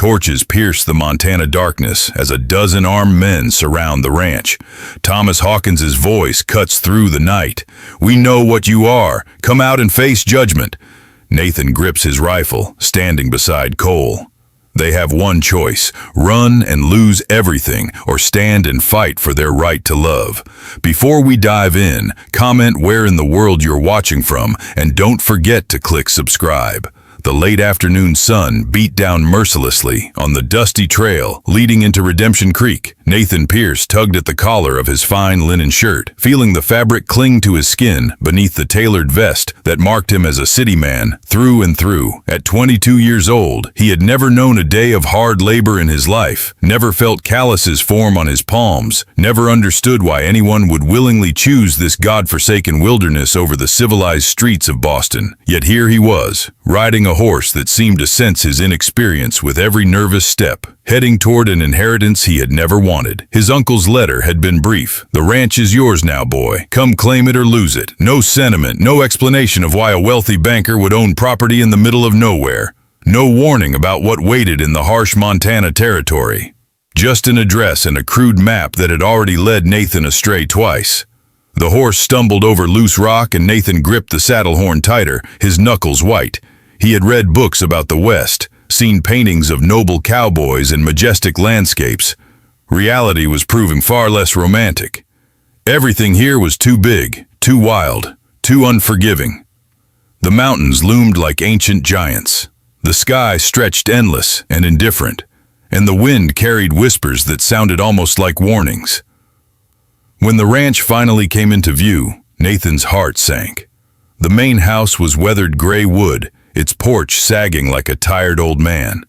Torches pierce the Montana darkness as a dozen armed men surround the ranch. Thomas Hawkins's voice cuts through the night. "We know what you are. Come out and face judgment." Nathan grips his rifle, standing beside Cole. They have one choice: run and lose everything, or stand and fight for their right to love. Before we dive in, comment where in the world you're watching from, and don't forget to click subscribe. The late afternoon sun beat down mercilessly on the dusty trail leading into Redemption Creek. Nathan Pierce tugged at the collar of his fine linen shirt, feeling the fabric cling to his skin beneath the tailored vest that marked him as a city man through and through. At 22 years old, he had never known a day of hard labor in his life, never felt calluses form on his palms, never understood why anyone would willingly choose this godforsaken wilderness over the civilized streets of Boston. Yet here he was, riding a horse that seemed to sense his inexperience with every nervous step, heading toward an inheritance he had never wanted. His uncle's letter had been brief. "The ranch is yours now, boy. Come claim it or lose it." No sentiment, no explanation of why a wealthy banker would own property in the middle of nowhere. No warning about what waited in the harsh Montana territory. Just an address and a crude map that had already led Nathan astray twice. The horse stumbled over loose rock and Nathan gripped the saddle horn tighter, his knuckles white. He had read books about the West, seen paintings of noble cowboys and majestic landscapes. Reality was proving far less romantic. Everything here was too big, too wild, too unforgiving. The mountains loomed like ancient giants. The sky stretched endless and indifferent, and the wind carried whispers that sounded almost like warnings. When the ranch finally came into view, Nathan's heart sank. The main house was weathered gray wood, its porch sagging like a tired old man.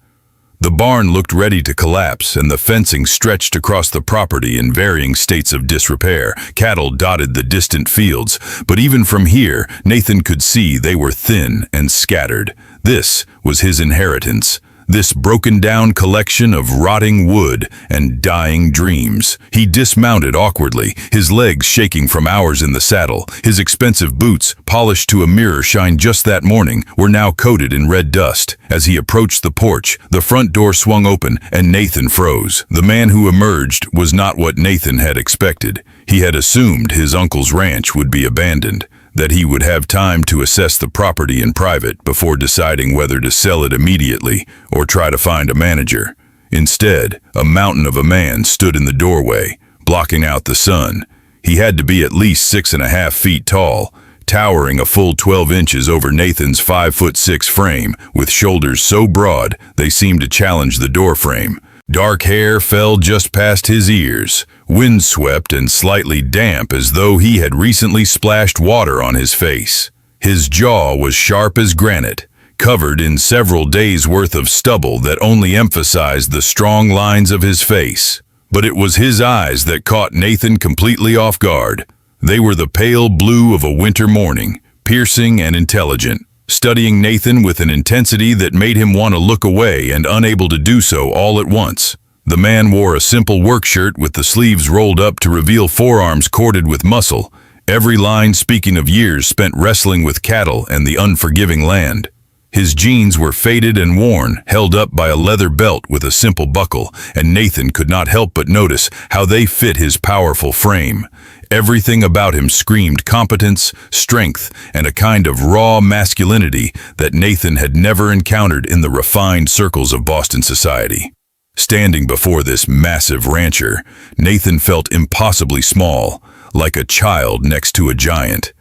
The barn looked ready to collapse, and the fencing stretched across the property in varying states of disrepair. Cattle dotted the distant fields, but even from here, Nathan could see they were thin and scattered. This was his inheritance. This broken-down collection of rotting wood and dying dreams. He dismounted awkwardly, his legs shaking from hours in the saddle. His expensive boots, polished to a mirror shine just that morning, were now coated in red dust. As he approached the porch, the front door swung open and Nathan froze. The man who emerged was not what Nathan had expected. He had assumed his uncle's ranch would be abandoned, that he would have time to assess the property in private before deciding whether to sell it immediately or try to find a manager. Instead, a mountain of a man stood in the doorway, blocking out the sun. He had to be at least 6.5 feet tall, towering a full 12 inches over Nathan's 5'6" frame, with shoulders so broad they seemed to challenge the doorframe. Dark hair fell just past his ears, windswept and slightly damp as though he had recently splashed water on his face. His jaw was sharp as granite, covered in several days' worth of stubble that only emphasized the strong lines of his face. But it was his eyes that caught Nathan completely off guard. They were the pale blue of a winter morning, piercing and intelligent, studying Nathan with an intensity that made him want to look away and unable to do so all at once. The man wore a simple work shirt with the sleeves rolled up to reveal forearms corded with muscle, every line speaking of years spent wrestling with cattle and the unforgiving land. His jeans were faded and worn, held up by a leather belt with a simple buckle, and Nathan could not help but notice how they fit his powerful frame. Everything about him screamed competence, strength, and a kind of raw masculinity that Nathan had never encountered in the refined circles of Boston society. Standing before this massive rancher, Nathan felt impossibly small, like a child next to a giant.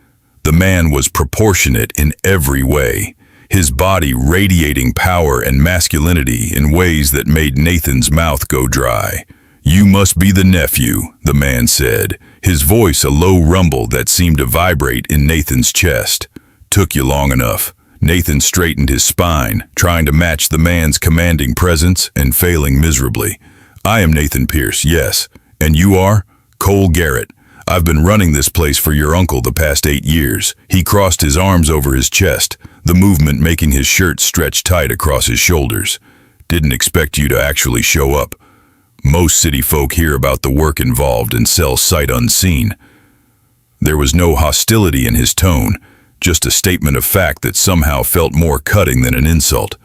The man was proportionate in every way, his body radiating power and masculinity in ways that made Nathan's mouth go dry. "You must be the nephew," the man said, his voice a low rumble that seemed to vibrate in Nathan's chest. "Took you long enough." Nathan straightened his spine, trying to match the man's commanding presence and failing miserably. "I am Nathan Pierce, yes. And you are?" "Cole Garrett. I've been running this place for your uncle the past 8 years. He crossed his arms over his chest, the movement making his shirt stretch tight across his shoulders. "Didn't expect you to actually show up. Most city folk hear about the work involved and sell sight unseen." There was no hostility in his tone, just a statement of fact that somehow felt more cutting than an insult.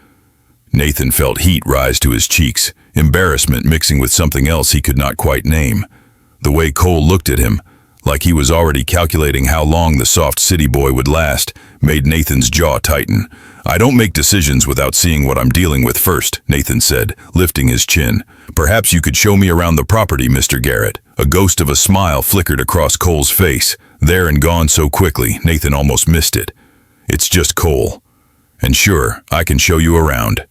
Nathan felt heat rise to his cheeks, embarrassment mixing with something else he could not quite name. The way Cole looked at him, like he was already calculating how long the soft city boy would last, made Nathan's jaw tighten. "I don't make decisions without seeing what I'm dealing with first," Nathan said, lifting his chin. "Perhaps you could show me around the property, Mr. Garrett." A ghost of a smile flickered across Cole's face, there and gone so quickly Nathan almost missed it. "It's just Cole. And sure, I can show you around.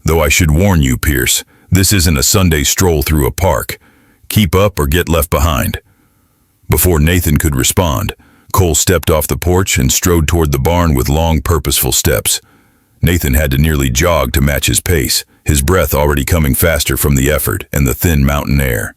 Though I should warn you, Pierce, this isn't a Sunday stroll through a park. Keep up or get left behind." Before Nathan could respond, Cole stepped off the porch and strode toward the barn with long, purposeful steps. Nathan had to nearly jog to match his pace, his breath already coming faster from the effort and the thin mountain air.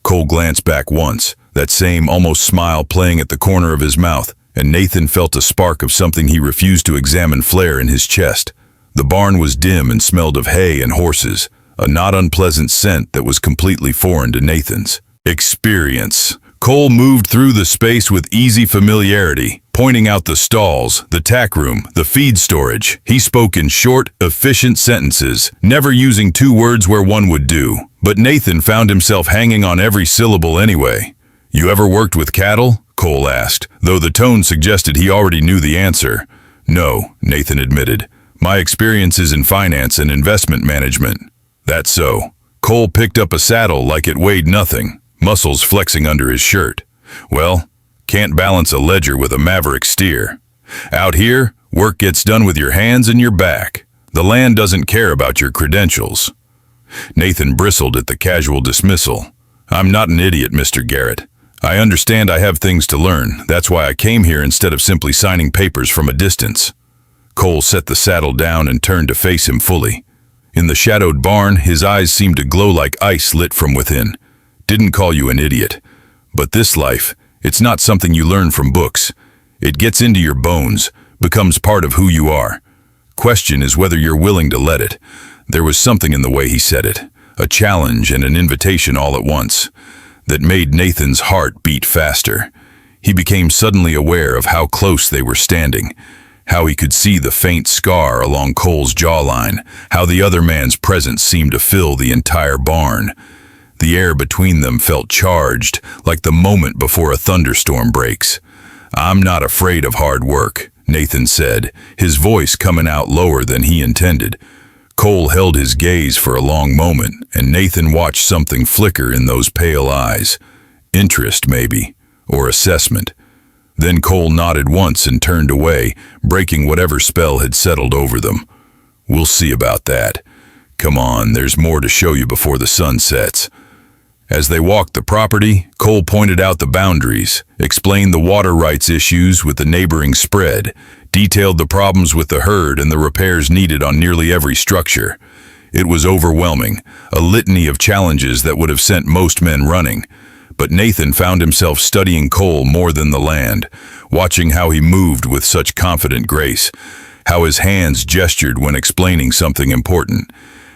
Cole glanced back once, that same almost smile playing at the corner of his mouth, and Nathan felt a spark of something he refused to examine flare in his chest. The barn was dim and smelled of hay and horses, a not unpleasant scent that was completely foreign to Nathan's experience. Cole moved through the space with easy familiarity, pointing out the stalls, the tack room, the feed storage. He spoke in short, efficient sentences, never using two words where one would do. But Nathan found himself hanging on every syllable anyway. "You ever worked with cattle?" Cole asked, though the tone suggested he already knew the answer. "No," Nathan admitted. "My experience is in finance and investment management." "That's so." Cole picked up a saddle like it weighed nothing, muscles flexing under his shirt. "Well, can't balance a ledger with a maverick steer. Out here, work gets done with your hands and your back. The land doesn't care about your credentials." Nathan bristled at the casual dismissal. "I'm not an idiot, Mr. Garrett. I understand I have things to learn. That's why I came here instead of simply signing papers from a distance." Cole set the saddle down and turned to face him fully. In the shadowed barn, his eyes seemed to glow like ice lit from within. "Didn't call you an idiot. But this life, it's not something you learn from books. It gets into your bones, becomes part of who you are. Question is whether you're willing to let it." There was something in the way he said it, a challenge and an invitation all at once, that made Nathan's heart beat faster. He became suddenly aware of how close they were standing, how he could see the faint scar along Cole's jawline, how the other man's presence seemed to fill the entire barn. The air between them felt charged, like the moment before a thunderstorm breaks. "I'm not afraid of hard work," Nathan said, his voice coming out lower than he intended. Cole held his gaze for a long moment, and Nathan watched something flicker in those pale eyes. Interest, maybe, or assessment. Then Cole nodded once and turned away, breaking whatever spell had settled over them. "We'll see about that. Come on, there's more to show you before the sun sets." As they walked the property, Cole pointed out the boundaries, explained the water rights issues with the neighboring spread, detailed the problems with the herd and the repairs needed on nearly every structure. It was overwhelming, a litany of challenges that would have sent most men running. But Nathan found himself studying Cole more than the land, watching how he moved with such confident grace, how his hands gestured when explaining something important,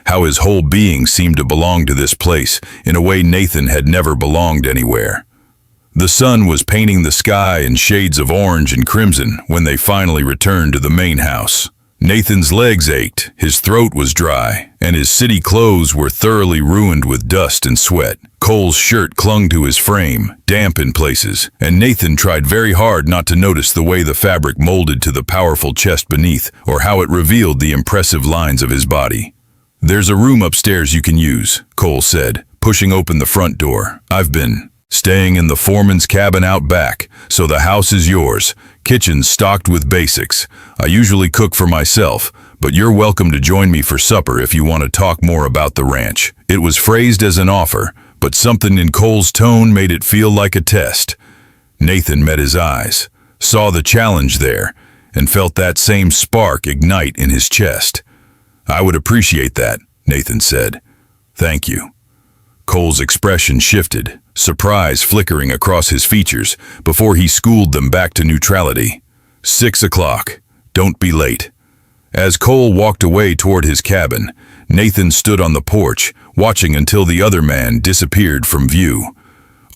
how his whole being seemed to belong to this place in a way Nathan had never belonged anywhere. The sun was painting the sky in shades of orange and crimson when they finally returned to the main house. Nathan's legs ached, his throat was dry, and his city clothes were thoroughly ruined with dust and sweat. Cole's shirt clung to his frame, damp in places, and Nathan tried very hard not to notice the way the fabric molded to the powerful chest beneath, or how it revealed the impressive lines of his body. "There's a room upstairs you can use," Cole said, pushing open the front door. "I've been staying in the foreman's cabin out back, so the house is yours. Kitchen's stocked with basics. I usually cook for myself, but you're welcome to join me for supper if you want to talk more about the ranch." It was phrased as an offer, but something in Cole's tone made it feel like a test. Nathan met his eyes, saw the challenge there, and felt that same spark ignite in his chest. "I would appreciate that," Nathan said. "Thank you." Cole's expression shifted, surprise flickering across his features before he schooled them back to neutrality. 6 o'clock. Don't be late." As Cole walked away toward his cabin, Nathan stood on the porch, watching until the other man disappeared from view.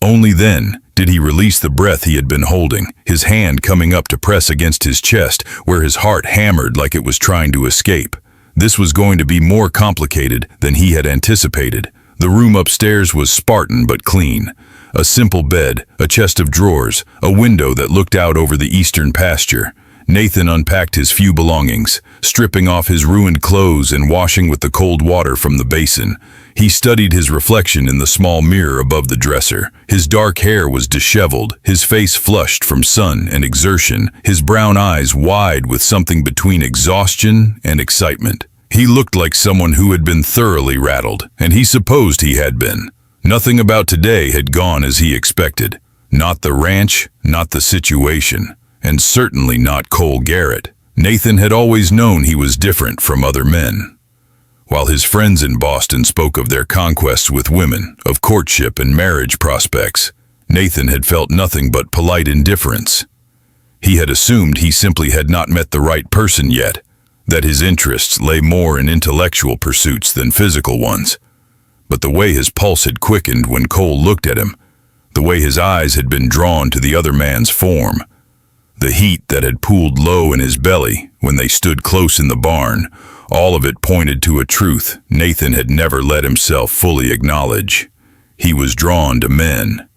Only then did he release the breath he had been holding, his hand coming up to press against his chest where his heart hammered like it was trying to escape. This was going to be more complicated than he had anticipated. The room upstairs was Spartan but clean. A simple bed, a chest of drawers, a window that looked out over the eastern pasture. Nathan unpacked his few belongings, stripping off his ruined clothes and washing with the cold water from the basin. He studied his reflection in the small mirror above the dresser. His dark hair was disheveled, his face flushed from sun and exertion, his brown eyes wide with something between exhaustion and excitement. He looked like someone who had been thoroughly rattled, and he supposed he had been. Nothing about today had gone as he expected. Not the ranch, not the situation, and certainly not Cole Garrett. Nathan had always known he was different from other men. While his friends in Boston spoke of their conquests with women, of courtship and marriage prospects, Nathan had felt nothing but polite indifference. He had assumed he simply had not met the right person yet, that his interests lay more in intellectual pursuits than physical ones. But the way his pulse had quickened when Cole looked at him, the way his eyes had been drawn to the other man's form, the heat that had pooled low in his belly when they stood close in the barn, all of it pointed to a truth Nathan had never let himself fully acknowledge. He was drawn to men.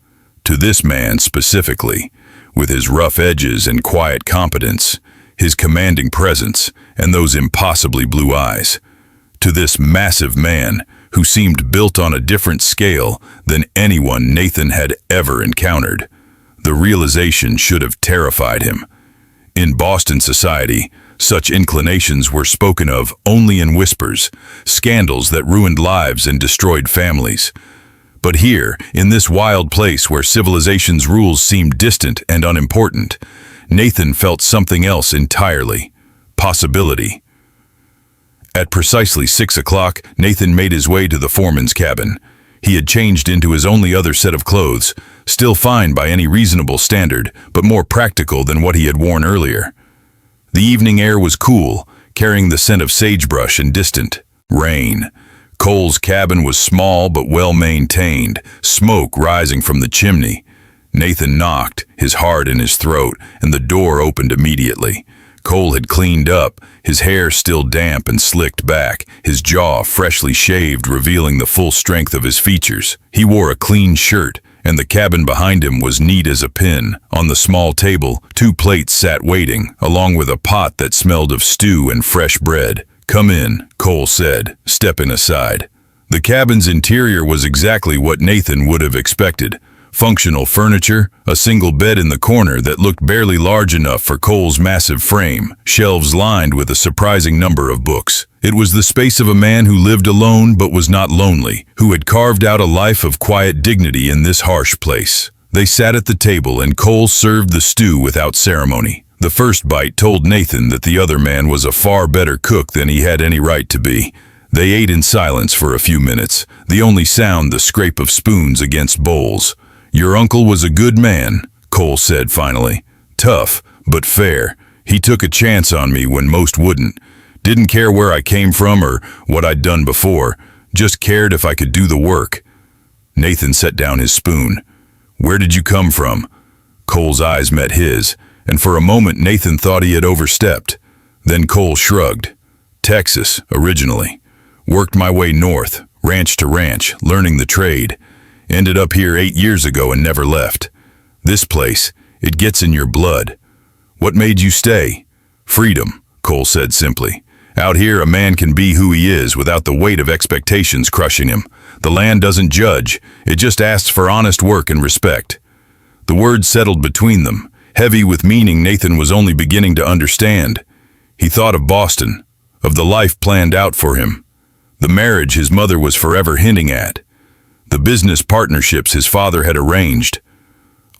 To this man specifically, with his rough edges and quiet competence, his commanding presence, and those impossibly blue eyes. To this massive man who seemed built on a different scale than anyone Nathan had ever encountered. The realization should have terrified him. In Boston society, such inclinations were spoken of only in whispers, scandals that ruined lives and destroyed families. But here, in this wild place where civilization's rules seemed distant and unimportant, Nathan felt something else entirely. Possibility. At precisely 6 o'clock, Nathan made his way to the foreman's cabin. He had changed into his only other set of clothes, still fine by any reasonable standard, but more practical than what he had worn earlier. The evening air was cool, carrying the scent of sagebrush and distant rain. Cole's cabin was small but well maintained, smoke rising from the chimney. Nathan knocked, his heart in his throat, and the door opened immediately. Cole had cleaned up, his hair still damp and slicked back, his jaw freshly shaved, revealing the full strength of his features. He wore a clean shirt, and the cabin behind him was neat as a pin. On the small table, 2 plates sat waiting, along with a pot that smelled of stew and fresh bread. "Come in," Cole said, stepping aside. The cabin's interior was exactly what Nathan would have expected. Functional furniture, a single bed in the corner that looked barely large enough for Cole's massive frame, shelves lined with a surprising number of books. It was the space of a man who lived alone but was not lonely, who had carved out a life of quiet dignity in this harsh place. They sat at the table and Cole served the stew without ceremony. The first bite told Nathan that the other man was a far better cook than he had any right to be. They ate in silence for a few minutes, the only sound the scrape of spoons against bowls. "Your uncle was a good man," Cole said finally. "Tough, but fair. He took a chance on me when most wouldn't. Didn't care where I came from or what I'd done before, just cared if I could do the work." Nathan set down his spoon. "Where did you come from?" Cole's eyes met his, and for a moment Nathan thought he had overstepped. Then Cole shrugged. "Texas, originally. Worked my way north, ranch to ranch, learning the trade. Ended up here 8 years ago and never left. This place, it gets in your blood." "What made you stay?" "Freedom," Cole said simply. "Out here a man can be who he is without the weight of expectations crushing him. The land doesn't judge, it just asks for honest work and respect." The words settled between them, heavy with meaning Nathan was only beginning to understand. He thought of Boston, of the life planned out for him, the marriage his mother was forever hinting at, the business partnerships his father had arranged.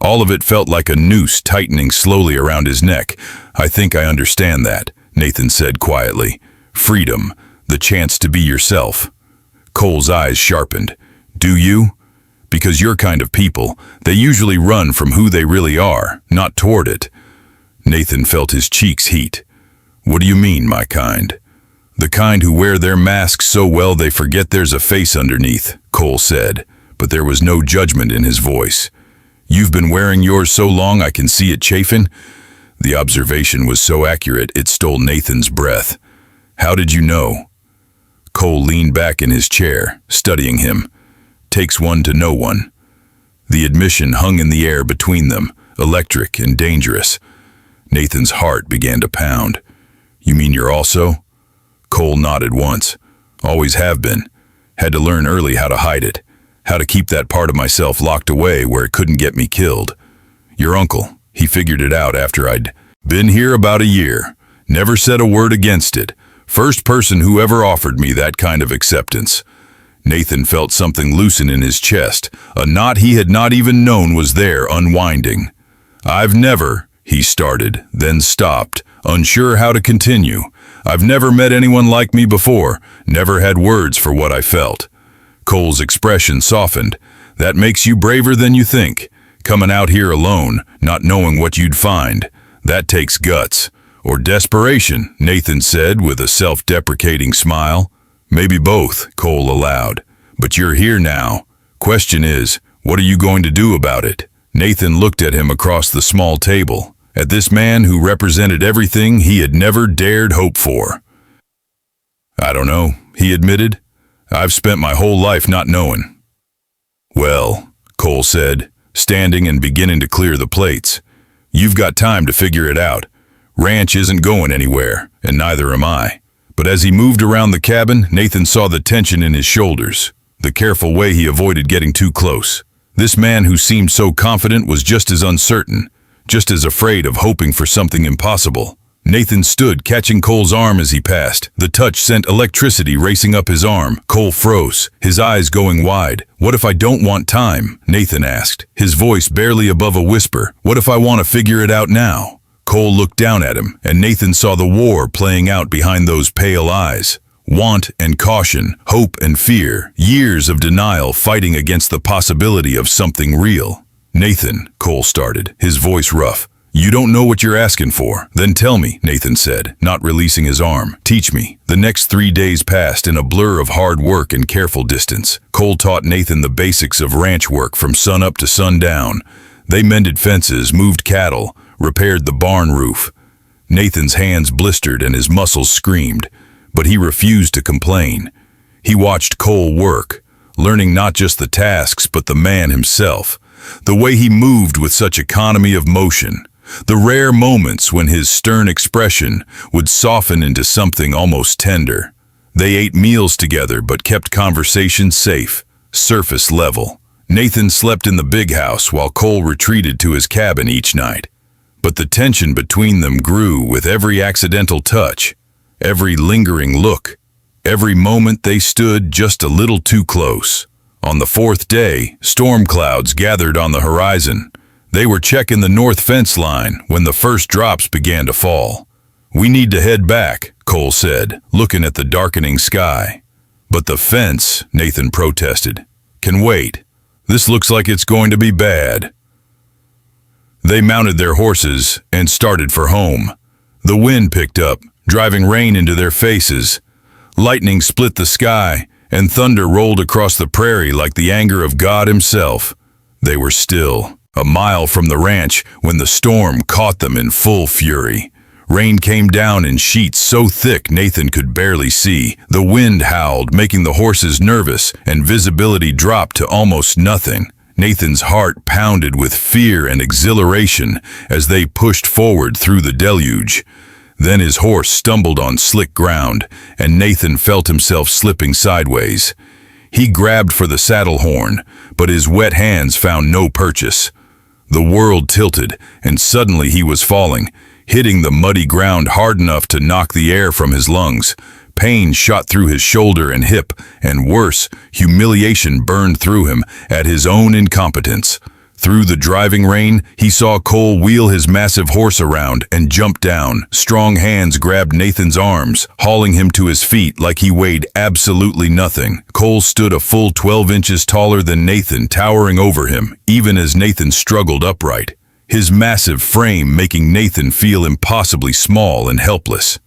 All of it felt like a noose tightening slowly around his neck. "I think I understand that," Nathan said quietly. "Freedom, the chance to be yourself." Cole's eyes sharpened. "Do you? Because your kind of people, they usually run from who they really are, not toward it." Nathan felt his cheeks heat. "What do you mean, my kind?" "The kind who wear their masks so well they forget there's a face underneath," Cole said, but there was no judgment in his voice. "You've been wearing yours so long I can see it chafing?" The observation was so accurate it stole Nathan's breath. "How did you know?" Cole leaned back in his chair, studying him. Takes one to know one. The admission hung in the air between them, electric and dangerous. Nathan's heart began to pound. You mean you're also? Cole nodded once. Always have been. Had to learn early how to hide it. How to keep that part of myself locked away where it couldn't get me killed. Your uncle, he figured it out after I'd been here about a year. Never said a word against it. First person who ever offered me that kind of acceptance. Nathan felt something loosen in his chest, a knot he had not even known was there unwinding. I've never, he started, then stopped, unsure how to continue. I've never met anyone like me before, never had words for what I felt. Cole's expression softened. That makes you braver than you think. Coming out here alone, not knowing what you'd find. That takes guts. Or desperation, Nathan said with a self-deprecating smile. Maybe both, Cole allowed. But you're here now. Question is, what are you going to do about it? Nathan looked at him across the small table, at this man who represented everything he had never dared hope for. I don't know, he admitted. I've spent my whole life not knowing. Well, Cole said, standing and beginning to clear the plates. You've got time to figure it out. Ranch isn't going anywhere, and neither am I. But as he moved around the cabin, Nathan saw the tension in his shoulders, the careful way he avoided getting too close. This man who seemed so confident was just as uncertain, just as afraid of hoping for something impossible. Nathan stood, catching Cole's arm as he passed. The touch sent electricity racing up his arm. Cole froze, his eyes going wide. What if I don't want time? Nathan asked, his voice barely above a whisper. What if I want to figure it out now? Cole looked down at him, and Nathan saw the war playing out behind those pale eyes. Want and caution, hope and fear, years of denial fighting against the possibility of something real. Nathan, Cole started, his voice rough. You don't know what you're asking for. Then tell me, Nathan said, not releasing his arm. Teach me. The next 3 days passed in a blur of hard work and careful distance. Cole taught Nathan the basics of ranch work from sunup to sundown. They mended fences, moved cattle, repaired the barn roof. Nathan's hands blistered and his muscles screamed, but he refused to complain. He watched Cole work, learning not just the tasks but the man himself, the way he moved with such economy of motion. The rare moments when his stern expression would soften into something almost tender. They ate meals together but kept conversation safe, surface level. Nathan slept in the big house while Cole retreated to his cabin each night. But the tension between them grew with every accidental touch, every lingering look, every moment they stood just a little too close. On the 4th day, storm clouds gathered on the horizon. They were checking the north fence line when the first drops began to fall. We need to head back, Cole said, looking at the darkening sky. But the fence, Nathan protested, can wait. This looks like it's going to be bad. They mounted their horses and started for home. The wind picked up, driving rain into their faces. Lightning split the sky, and thunder rolled across the prairie like the anger of God himself. They were still, a mile from the ranch, when the storm caught them in full fury. Rain came down in sheets so thick Nathan could barely see. The wind howled, making the horses nervous, and visibility dropped to almost nothing. Nathan's heart pounded with fear and exhilaration as they pushed forward through the deluge. Then his horse stumbled on slick ground, and Nathan felt himself slipping sideways. He grabbed for the saddle horn, but his wet hands found no purchase. The world tilted, and suddenly he was falling, hitting the muddy ground hard enough to knock the air from his lungs. Pain shot through his shoulder and hip, and worse, humiliation burned through him at his own incompetence. Through the driving rain, he saw Cole wheel his massive horse around and jump down. Strong hands grabbed Nathan's arms, hauling him to his feet like he weighed absolutely nothing. Cole stood a full 12 inches taller than Nathan, towering over him, even as Nathan struggled upright, his massive frame making Nathan feel impossibly small and helpless.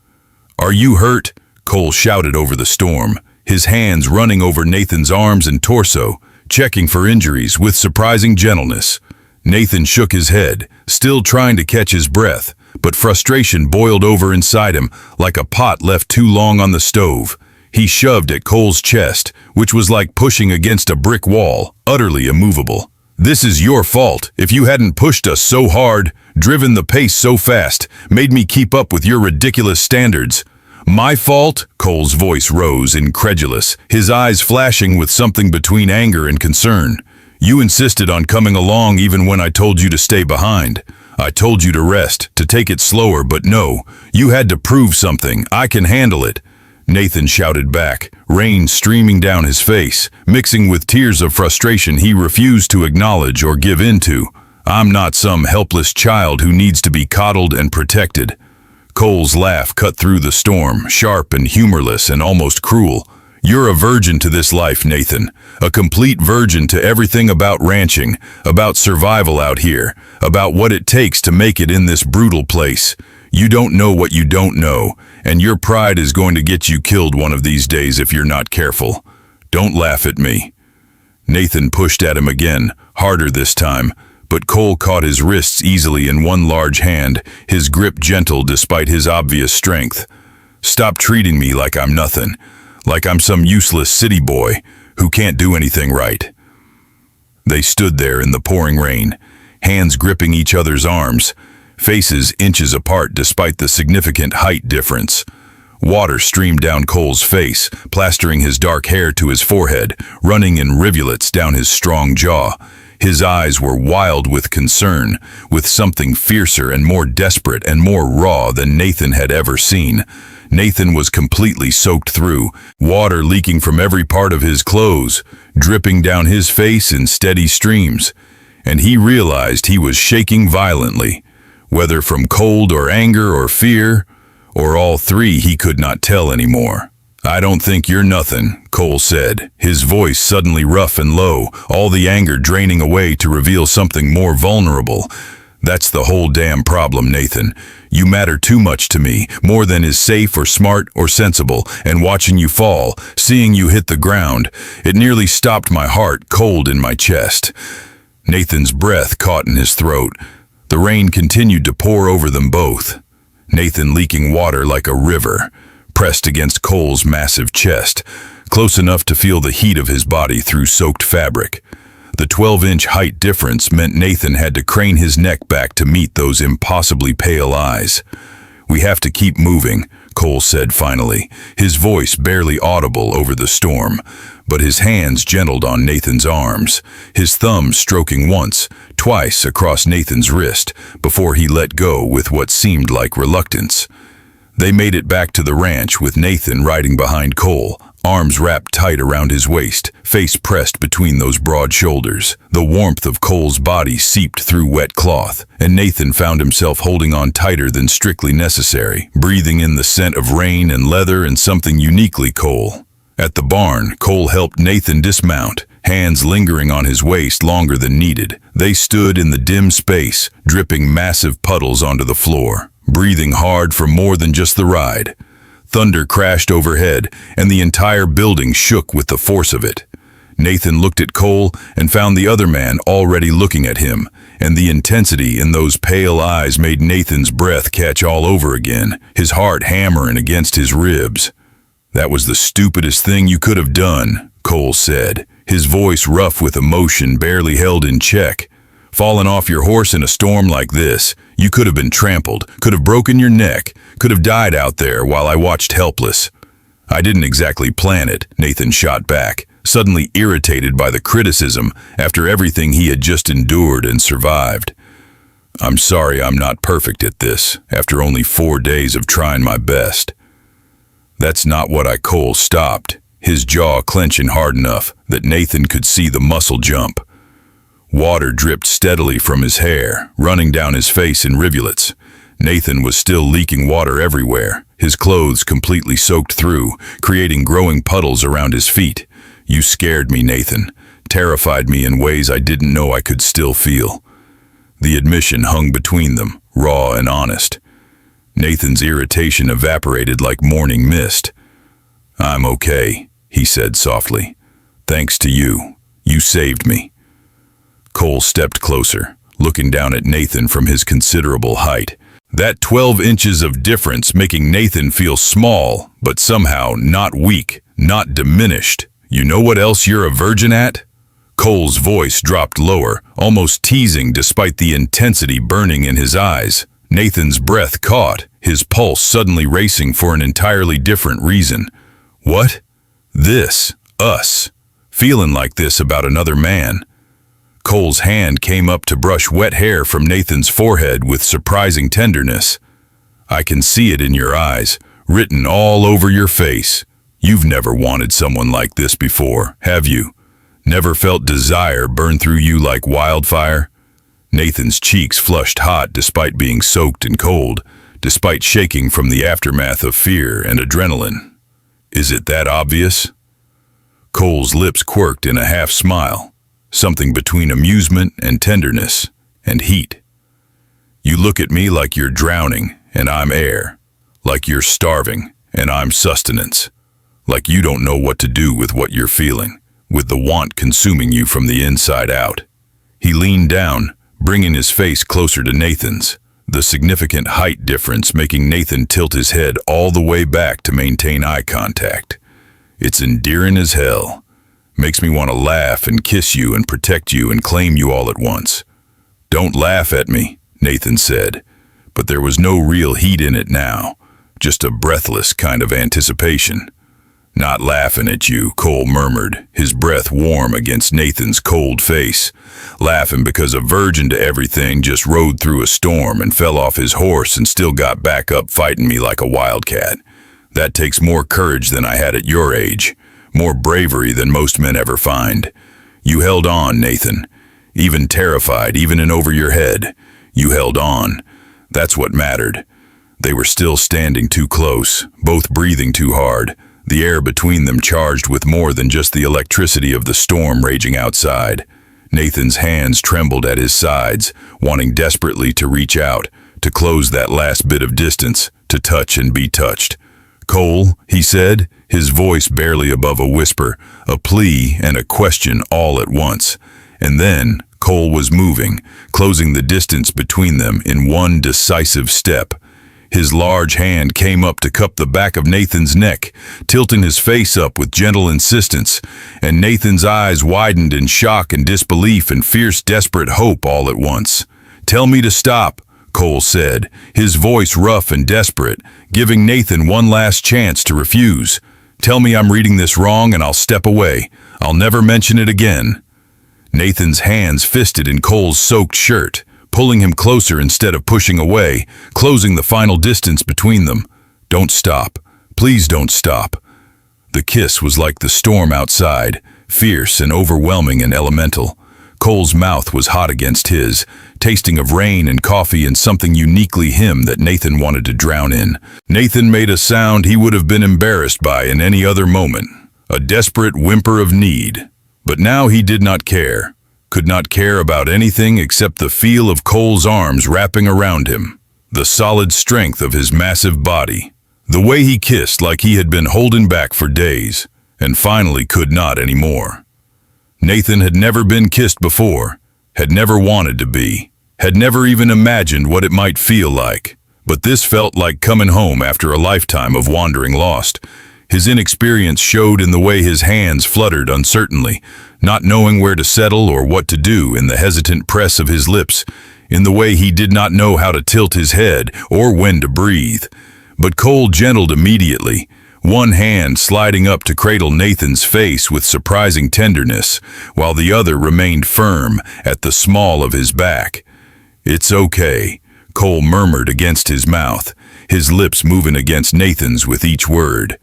"Are you hurt?" Cole shouted over the storm, his hands running over Nathan's arms and torso, checking for injuries with surprising gentleness. Nathan shook his head, still trying to catch his breath, but frustration boiled over inside him like a pot left too long on the stove. He shoved at Cole's chest, which was like pushing against a brick wall, utterly immovable. "This is your fault. If you hadn't pushed us so hard, driven the pace so fast, made me keep up with your ridiculous standards." "My fault?" Cole's voice rose, incredulous, his eyes flashing with something between anger and concern. "You insisted on coming along even when I told you to stay behind. I told you to rest, to take it slower, but no, you had to prove something. I can handle it." Nathan shouted back, rain streaming down his face, mixing with tears of frustration he refused to acknowledge or give in to. "I'm not some helpless child who needs to be coddled and protected." Cole's laugh cut through the storm, sharp and humorless and almost cruel. "You're a virgin to this life, Nathan. A complete virgin to everything about ranching, about survival out here, about what it takes to make it in this brutal place. You don't know what you don't know, and your pride is going to get you killed one of these days if you're not careful. Don't laugh at me." Nathan pushed at him again, harder this time, but Cole caught his wrists easily in one large hand, his grip gentle despite his obvious strength. "Stop treating me like I'm nothing, like I'm some useless city boy who can't do anything right." They stood there in the pouring rain, hands gripping each other's arms, faces inches apart despite the significant height difference. Water streamed down Cole's face, plastering his dark hair to his forehead, running in rivulets down his strong jaw. His eyes were wild with concern, with something fiercer and more desperate and more raw than Nathan had ever seen. Nathan was completely soaked through, water leaking from every part of his clothes, dripping down his face in steady streams. And he realized he was shaking violently. Whether from cold or anger or fear, or all three, he could not tell anymore. "I don't think you're nothing," Cole said, his voice suddenly rough and low, all the anger draining away to reveal something more vulnerable. "That's the whole damn problem, Nathan. You matter too much to me, more than is safe or smart or sensible, and watching you fall, seeing you hit the ground, it nearly stopped my heart cold in my chest." Nathan's breath caught in his throat. The rain continued to pour over them both, Nathan leaking water like a river, pressed against Cole's massive chest, close enough to feel the heat of his body through soaked fabric. The 12-inch height difference meant Nathan had to crane his neck back to meet those impossibly pale eyes. "We have to keep moving," Cole said finally, his voice barely audible over the storm, but his hands gentled on Nathan's arms, his thumbs stroking once, twice across Nathan's wrist, before he let go with what seemed like reluctance. They made it back to the ranch with Nathan riding behind Cole, arms wrapped tight around his waist, face pressed between those broad shoulders. The warmth of Cole's body seeped through wet cloth, and Nathan found himself holding on tighter than strictly necessary, breathing in the scent of rain and leather and something uniquely Cole. At the barn, Cole helped Nathan dismount, hands lingering on his waist longer than needed. They stood in the dim space, dripping massive puddles onto the floor, breathing hard for more than just the ride. Thunder crashed overhead, and the entire building shook with the force of it. Nathan looked at Cole and found the other man already looking at him, and the intensity in those pale eyes made Nathan's breath catch all over again, his heart hammering against his ribs. "That was the stupidest thing you could have done," Cole said, his voice rough with emotion barely held in check. "Fallen off your horse in a storm like this, you could have been trampled, could have broken your neck, could have died out there while I watched helpless." "I didn't exactly plan it," Nathan shot back, suddenly irritated by the criticism after everything he had just endured and survived. "I'm sorry I'm not perfect at this, after only 4 days of trying my best." "That's not what I..." Cole stopped, his jaw clenching hard enough that Nathan could see the muscle jump. Water dripped steadily from his hair, running down his face in rivulets. Nathan was still leaking water everywhere, his clothes completely soaked through, creating growing puddles around his feet. "You scared me, Nathan, terrified me in ways I didn't know I could still feel." The admission hung between them, raw and honest. Nathan's irritation evaporated like morning mist. "I'm okay," he said softly. "Thanks to you. You saved me." Cole stepped closer, looking down at Nathan from his considerable height. That 12 inches of difference making Nathan feel small, but somehow not weak, not diminished. You know what else you're a virgin at? Cole's voice dropped lower, almost teasing despite the intensity burning in his eyes. Nathan's breath caught, his pulse suddenly racing for an entirely different reason. What? This. Us. Feeling like this about another man. Cole's hand came up to brush wet hair from Nathan's forehead with surprising tenderness. I can see it in your eyes, written all over your face. You've never wanted someone like this before, have you? Never felt desire burn through you like wildfire? Nathan's cheeks flushed hot despite being soaked in cold, despite shaking from the aftermath of fear and adrenaline. Is it that obvious? Cole's lips quirked in a half smile, something between amusement and tenderness and heat. You look at me like you're drowning and I'm air, like you're starving and I'm sustenance, like you don't know what to do with what you're feeling, with the want consuming you from the inside out. He leaned down, bringing his face closer to Nathan's, the significant height difference making Nathan tilt his head all the way back to maintain eye contact. It's endearing as hell. Makes me want to laugh and kiss you and protect you and claim you all at once. Don't laugh at me, Nathan said, but there was no real heat in it now, just a breathless kind of anticipation. Not laughing at you, Cole murmured, his breath warm against Nathan's cold face. Laughing because a virgin to everything just rode through a storm and fell off his horse and still got back up fighting me like a wildcat. That takes more courage than I had at your age, more bravery than most men ever find. You held on, Nathan. Even terrified, even in over your head. You held on. That's what mattered. They were still standing too close, both breathing too hard, the air between them charged with more than just the electricity of the storm raging outside. Nathan's hands trembled at his sides, wanting desperately to reach out, to close that last bit of distance, to touch and be touched. Cole, he said, his voice barely above a whisper, a plea and a question all at once. And then Cole was moving, closing the distance between them in one decisive step. His large hand came up to cup the back of Nathan's neck, tilting his face up with gentle insistence, and Nathan's eyes widened in shock and disbelief and fierce, desperate hope all at once. "Tell me to stop," Cole said, his voice rough and desperate, giving Nathan one last chance to refuse. "Tell me I'm reading this wrong and I'll step away. I'll never mention it again." Nathan's hands fisted in Cole's soaked shirt, pulling him closer instead of pushing away, closing the final distance between them. "Don't stop. Please don't stop." The kiss was like the storm outside, fierce and overwhelming and elemental. Cole's mouth was hot against his, tasting of rain and coffee and something uniquely him that Nathan wanted to drown in. Nathan made a sound he would have been embarrassed by in any other moment, a desperate whimper of need. But now he did not care. Could not care about anything except the feel of Cole's arms wrapping around him, the solid strength of his massive body, the way he kissed like he had been holding back for days, and finally could not anymore. Nathan had never been kissed before, had never wanted to be, had never even imagined what it might feel like, but this felt like coming home after a lifetime of wandering lost. His inexperience showed in the way his hands fluttered uncertainly, not knowing where to settle or what to do in the hesitant press of his lips, in the way he did not know how to tilt his head or when to breathe. But Cole gentled immediately, one hand sliding up to cradle Nathan's face with surprising tenderness, while the other remained firm at the small of his back. "It's okay," Cole murmured against his mouth, his lips moving against Nathan's with each word.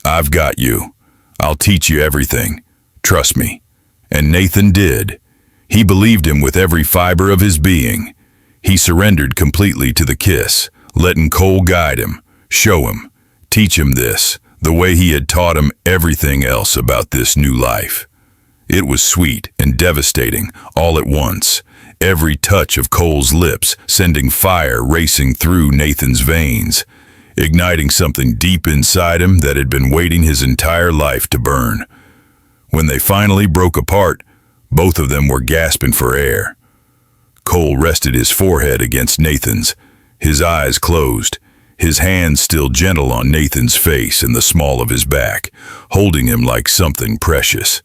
"I've got you. I'll teach you everything. Trust me." And Nathan did. He believed him with every fiber of his being. He surrendered completely to the kiss, letting Cole guide him, show him, teach him this, the way he had taught him everything else about this new life. It was sweet and devastating all at once, every touch of Cole's lips sending fire racing through Nathan's veins, igniting something deep inside him that had been waiting his entire life to burn. When they finally broke apart, both of them were gasping for air. Cole rested his forehead against Nathan's, his eyes closed, his hands still gentle on Nathan's face and the small of his back, holding him like something precious.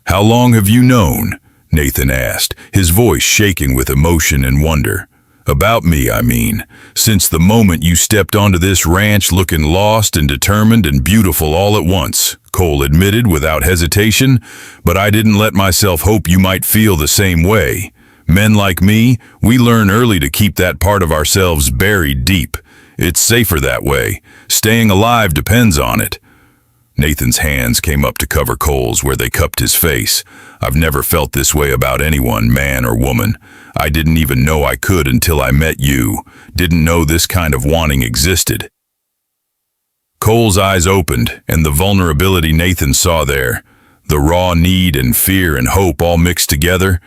"How long have you known?" Nathan asked, his voice shaking with emotion and wonder. "About me, I mean. Since the moment you stepped onto this ranch looking lost and determined and beautiful all at once," Cole admitted without hesitation, "but I didn't let myself hope you might feel the same way. Men like me, we learn early to keep that part of ourselves buried deep. It's safer that way. Staying alive depends on it." Nathan's hands came up to cover Cole's where they cupped his face. "I've never felt this way about anyone, man or woman. I didn't even know I could until I met you. Didn't know this kind of wanting existed." Cole's eyes opened, and the vulnerability Nathan saw there, the raw need and fear and hope all mixed together,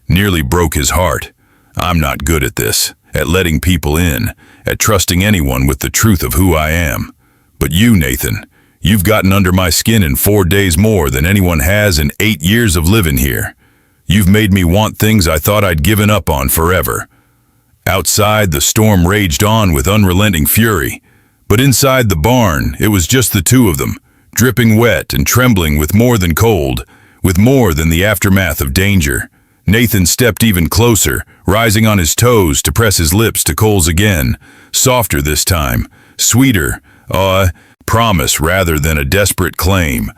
nearly broke his heart. "I'm not good at this, at letting people in, at trusting anyone with the truth of who I am. But you, Nathan, you've gotten under my skin in 4 days more than anyone has in 8 years of living here. You've made me want things I thought I'd given up on forever." Outside, the storm raged on with unrelenting fury. But inside the barn, it was just the two of them, dripping wet and trembling with more than cold, with more than the aftermath of danger. Nathan stepped even closer, rising on his toes to press his lips to Cole's again, softer this time, sweeter, promise rather than a desperate claim.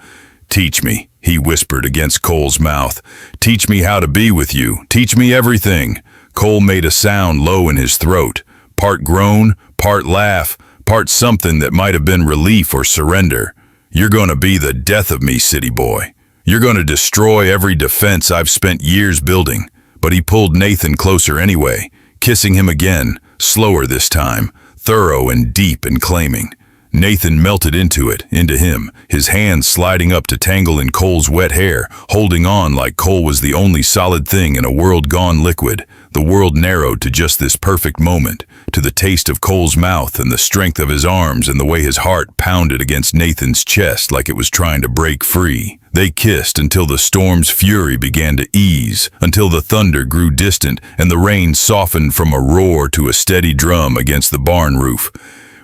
"Teach me," he whispered against Cole's mouth. "Teach me how to be with you. Teach me everything." Cole made a sound low in his throat, part groan, part laugh, part something that might have been relief or surrender. "You're going to be the death of me, city boy. You're going to destroy every defense I've spent years building." But he pulled Nathan closer anyway, kissing him again, slower this time, thorough and deep and claiming. Nathan melted into him, his hands sliding up to tangle in Cole's wet hair, holding on like Cole was the only solid thing in a world gone liquid. The world narrowed to just this perfect moment, to the taste of Cole's mouth and the strength of his arms and the way his heart pounded against Nathan's chest like it was trying to break free. They kissed until the storm's fury began to ease, until the thunder grew distant and the rain softened from a roar to a steady drum against the barn roof.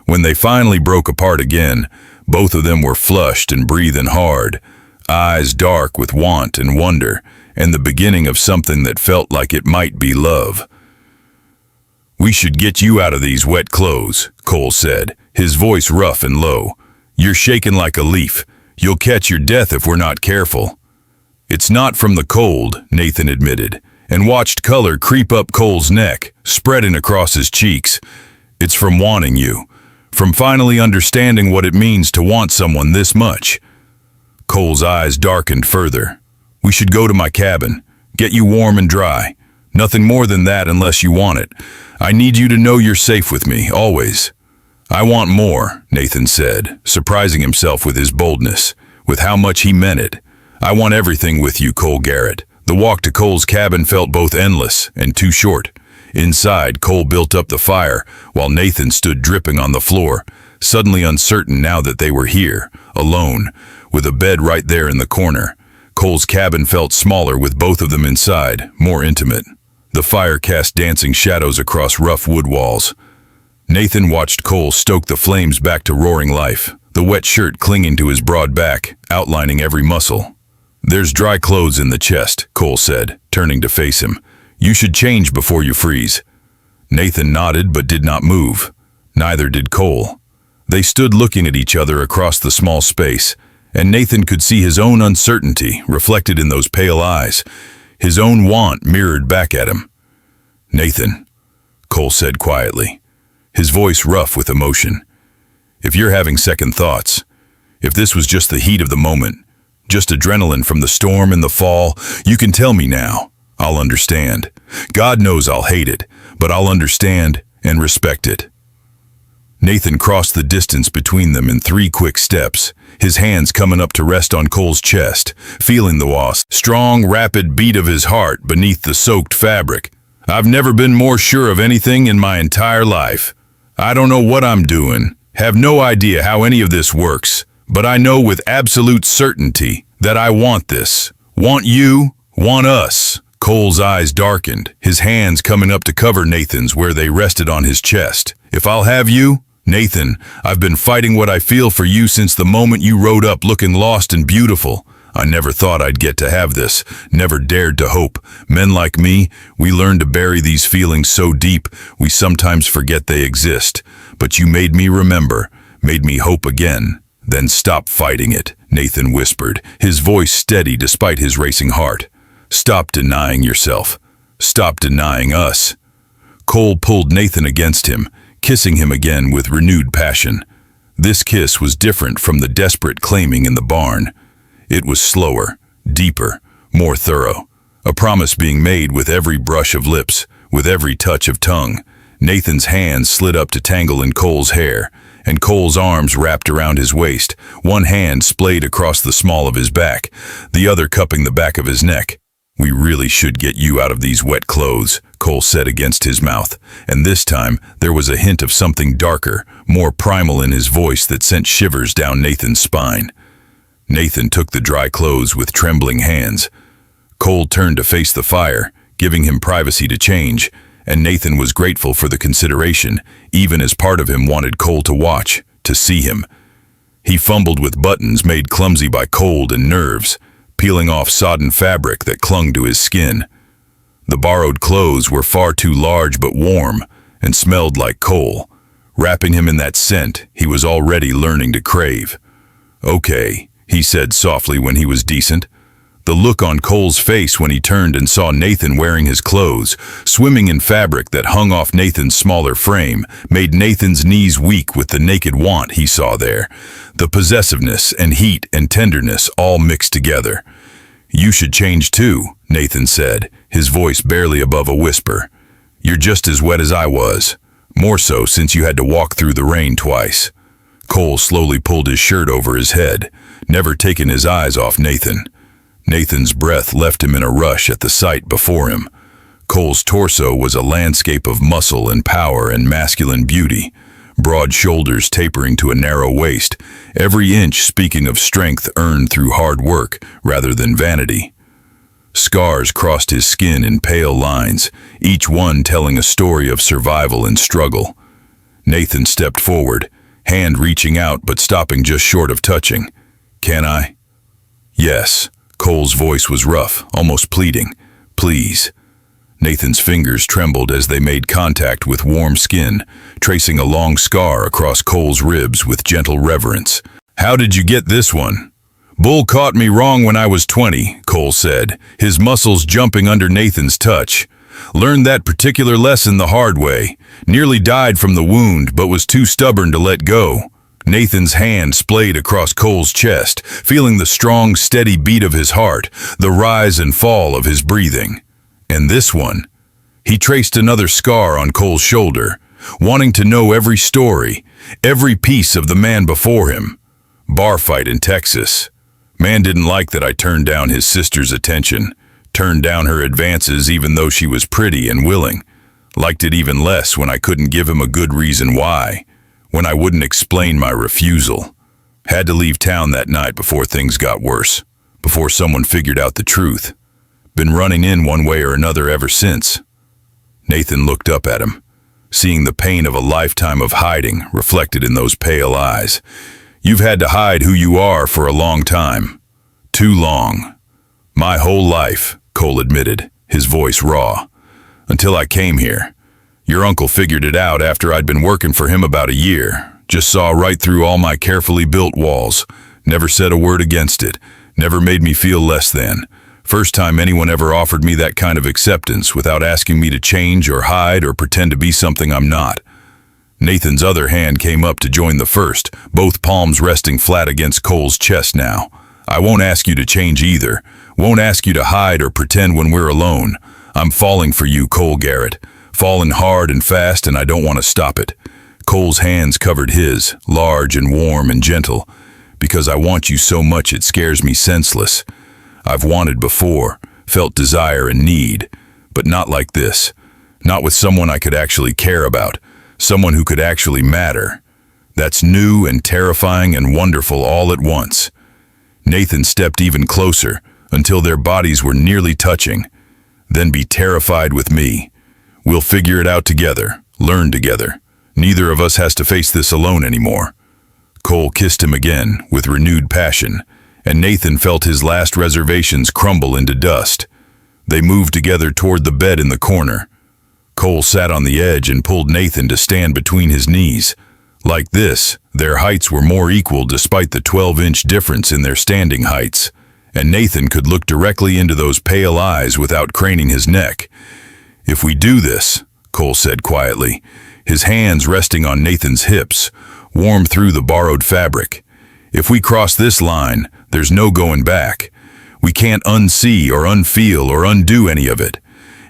When they finally broke apart again, both of them were flushed and breathing hard, eyes dark with want and wonder, and the beginning of something that felt like it might be love. "We should get you out of these wet clothes," Cole said, his voice rough and low. "You're shaking like a leaf. You'll catch your death if we're not careful." "It's not from the cold," Nathan admitted, and watched color creep up Cole's neck, spreading across his cheeks. "It's from wanting you. From finally understanding what it means to want someone this much." Cole's eyes darkened further. "We should go to my cabin, get you warm and dry. Nothing more than that unless you want it. I need you to know you're safe with me, always." "I want more," Nathan said, surprising himself with his boldness, with how much he meant it. "I want everything with you, Cole Garrett." The walk to Cole's cabin felt both endless and too short. Inside, Cole built up the fire, while Nathan stood dripping on the floor, suddenly uncertain now that they were here, alone, with a bed right there in the corner. Cole's cabin felt smaller with both of them inside, more intimate. The fire cast dancing shadows across rough wood walls. Nathan watched Cole stoke the flames back to roaring life, the wet shirt clinging to his broad back, outlining every muscle. "There's dry clothes in the chest," Cole said, turning to face him. "You should change before you freeze." Nathan nodded but did not move. Neither did Cole. They stood looking at each other across the small space, and Nathan could see his own uncertainty reflected in those pale eyes, his own want mirrored back at him. "Nathan," Cole said quietly, his voice rough with emotion, "if you're having second thoughts, if this was just the heat of the moment, just adrenaline from the storm and the fall, you can tell me now. I'll understand. God knows I'll hate it, but I'll understand and respect it." Nathan crossed the distance between them in 3 quick steps, his hands coming up to rest on Cole's chest, feeling the strong, rapid beat of his heart beneath the soaked fabric. "I've never been more sure of anything in my entire life. I don't know what I'm doing, have no idea how any of this works, but I know with absolute certainty that I want this. Want you, want us." Cole's eyes darkened, his hands coming up to cover Nathan's where they rested on his chest. If I'll have you, Nathan, I've been fighting what I feel for you since the moment you rode up looking lost and beautiful. I never thought I'd get to have this, never dared to hope. Men like me, we learn to bury these feelings so deep, we sometimes forget they exist. But you made me remember, made me hope again. Then stop fighting it, Nathan whispered, his voice steady despite his racing heart. Stop denying yourself. Stop denying us. Cole pulled Nathan against him, kissing him again with renewed passion. This kiss was different from the desperate claiming in the barn. It was slower, deeper, more thorough. A promise being made with every brush of lips, with every touch of tongue. Nathan's hands slid up to tangle in Cole's hair, and Cole's arms wrapped around his waist, one hand splayed across the small of his back, the other cupping the back of his neck. We really should get you out of these wet clothes, Cole said against his mouth, and this time there was a hint of something darker, more primal in his voice that sent shivers down Nathan's spine. Nathan took the dry clothes with trembling hands. Cole turned to face the fire, giving him privacy to change, and Nathan was grateful for the consideration, even as part of him wanted Cole to watch, to see him. He fumbled with buttons made clumsy by cold and nerves, peeling off sodden fabric that clung to his skin. The borrowed clothes were far too large but warm, and smelled like Cole, wrapping him in that scent he was already learning to crave. "Okay," he said softly when he was decent. The look on Cole's face when he turned and saw Nathan wearing his clothes, swimming in fabric that hung off Nathan's smaller frame, made Nathan's knees weak with the naked want he saw there. The possessiveness and heat and tenderness all mixed together. "You should change too," Nathan said, his voice barely above a whisper. "You're just as wet as I was. More so since you had to walk through the rain twice." Cole slowly pulled his shirt over his head, never taking his eyes off Nathan. Nathan's breath left him in a rush at the sight before him. Cole's torso was a landscape of muscle and power and masculine beauty, broad shoulders tapering to a narrow waist, every inch speaking of strength earned through hard work rather than vanity. Scars crossed his skin in pale lines, each one telling a story of survival and struggle. Nathan stepped forward, hand reaching out but stopping just short of touching. "Can I?" "Yes." Cole's voice was rough, almost pleading. "Please." Nathan's fingers trembled as they made contact with warm skin, tracing a long scar across Cole's ribs with gentle reverence. "How did you get this one?" "Bull caught me wrong when I was 20, Cole said, his muscles jumping under Nathan's touch. "Learned that particular lesson the hard way. Nearly died from the wound, but was too stubborn to let go." Nathan's hand splayed across Cole's chest, feeling the strong, steady beat of his heart, the rise and fall of his breathing. "And this one?" He traced another scar on Cole's shoulder, wanting to know every story, every piece of the man before him. "Bar fight in Texas. Man didn't like that I turned down his sister's attention, turned down her advances even though she was pretty and willing. Liked it even less when I couldn't give him a good reason why, when I wouldn't explain my refusal. Had to leave town that night before things got worse, before someone figured out the truth. Been running in one way or another ever since." Nathan looked up at him, seeing the pain of a lifetime of hiding reflected in those pale eyes. "You've had to hide who you are for a long time. Too long." "My whole life," Cole admitted, his voice raw. "Until I came here. Your uncle figured it out after I'd been working for him about a year. Just saw right through all my carefully built walls. Never said a word against it. Never made me feel less than. First time anyone ever offered me that kind of acceptance without asking me to change or hide or pretend to be something I'm not." Nathan's other hand came up to join the first, both palms resting flat against Cole's chest now. "I won't ask you to change either. Won't ask you to hide or pretend when we're alone. I'm falling for you, Cole Garrett. Falling hard and fast, and I don't want to stop it." Cole's hands covered his, large and warm and gentle. "Because I want you so much it scares me senseless. I've wanted before, felt desire and need, but not like this. Not with someone I could actually care about, someone who could actually matter. That's new and terrifying and wonderful all at once." Nathan stepped even closer until their bodies were nearly touching. "Then be terrified with me. We'll figure it out together, learn together. Neither of us has to face this alone anymore." Cole kissed him again with renewed passion, and Nathan felt his last reservations crumble into dust. They moved together toward the bed in the corner. Cole sat on the edge and pulled Nathan to stand between his knees. Like this, their heights were more equal despite the 12-inch difference in their standing heights, and Nathan could look directly into those pale eyes without craning his neck. "If we do this," Cole said quietly, his hands resting on Nathan's hips, warm through the borrowed fabric. "If we cross this line, there's no going back. We can't unsee or unfeel or undo any of it.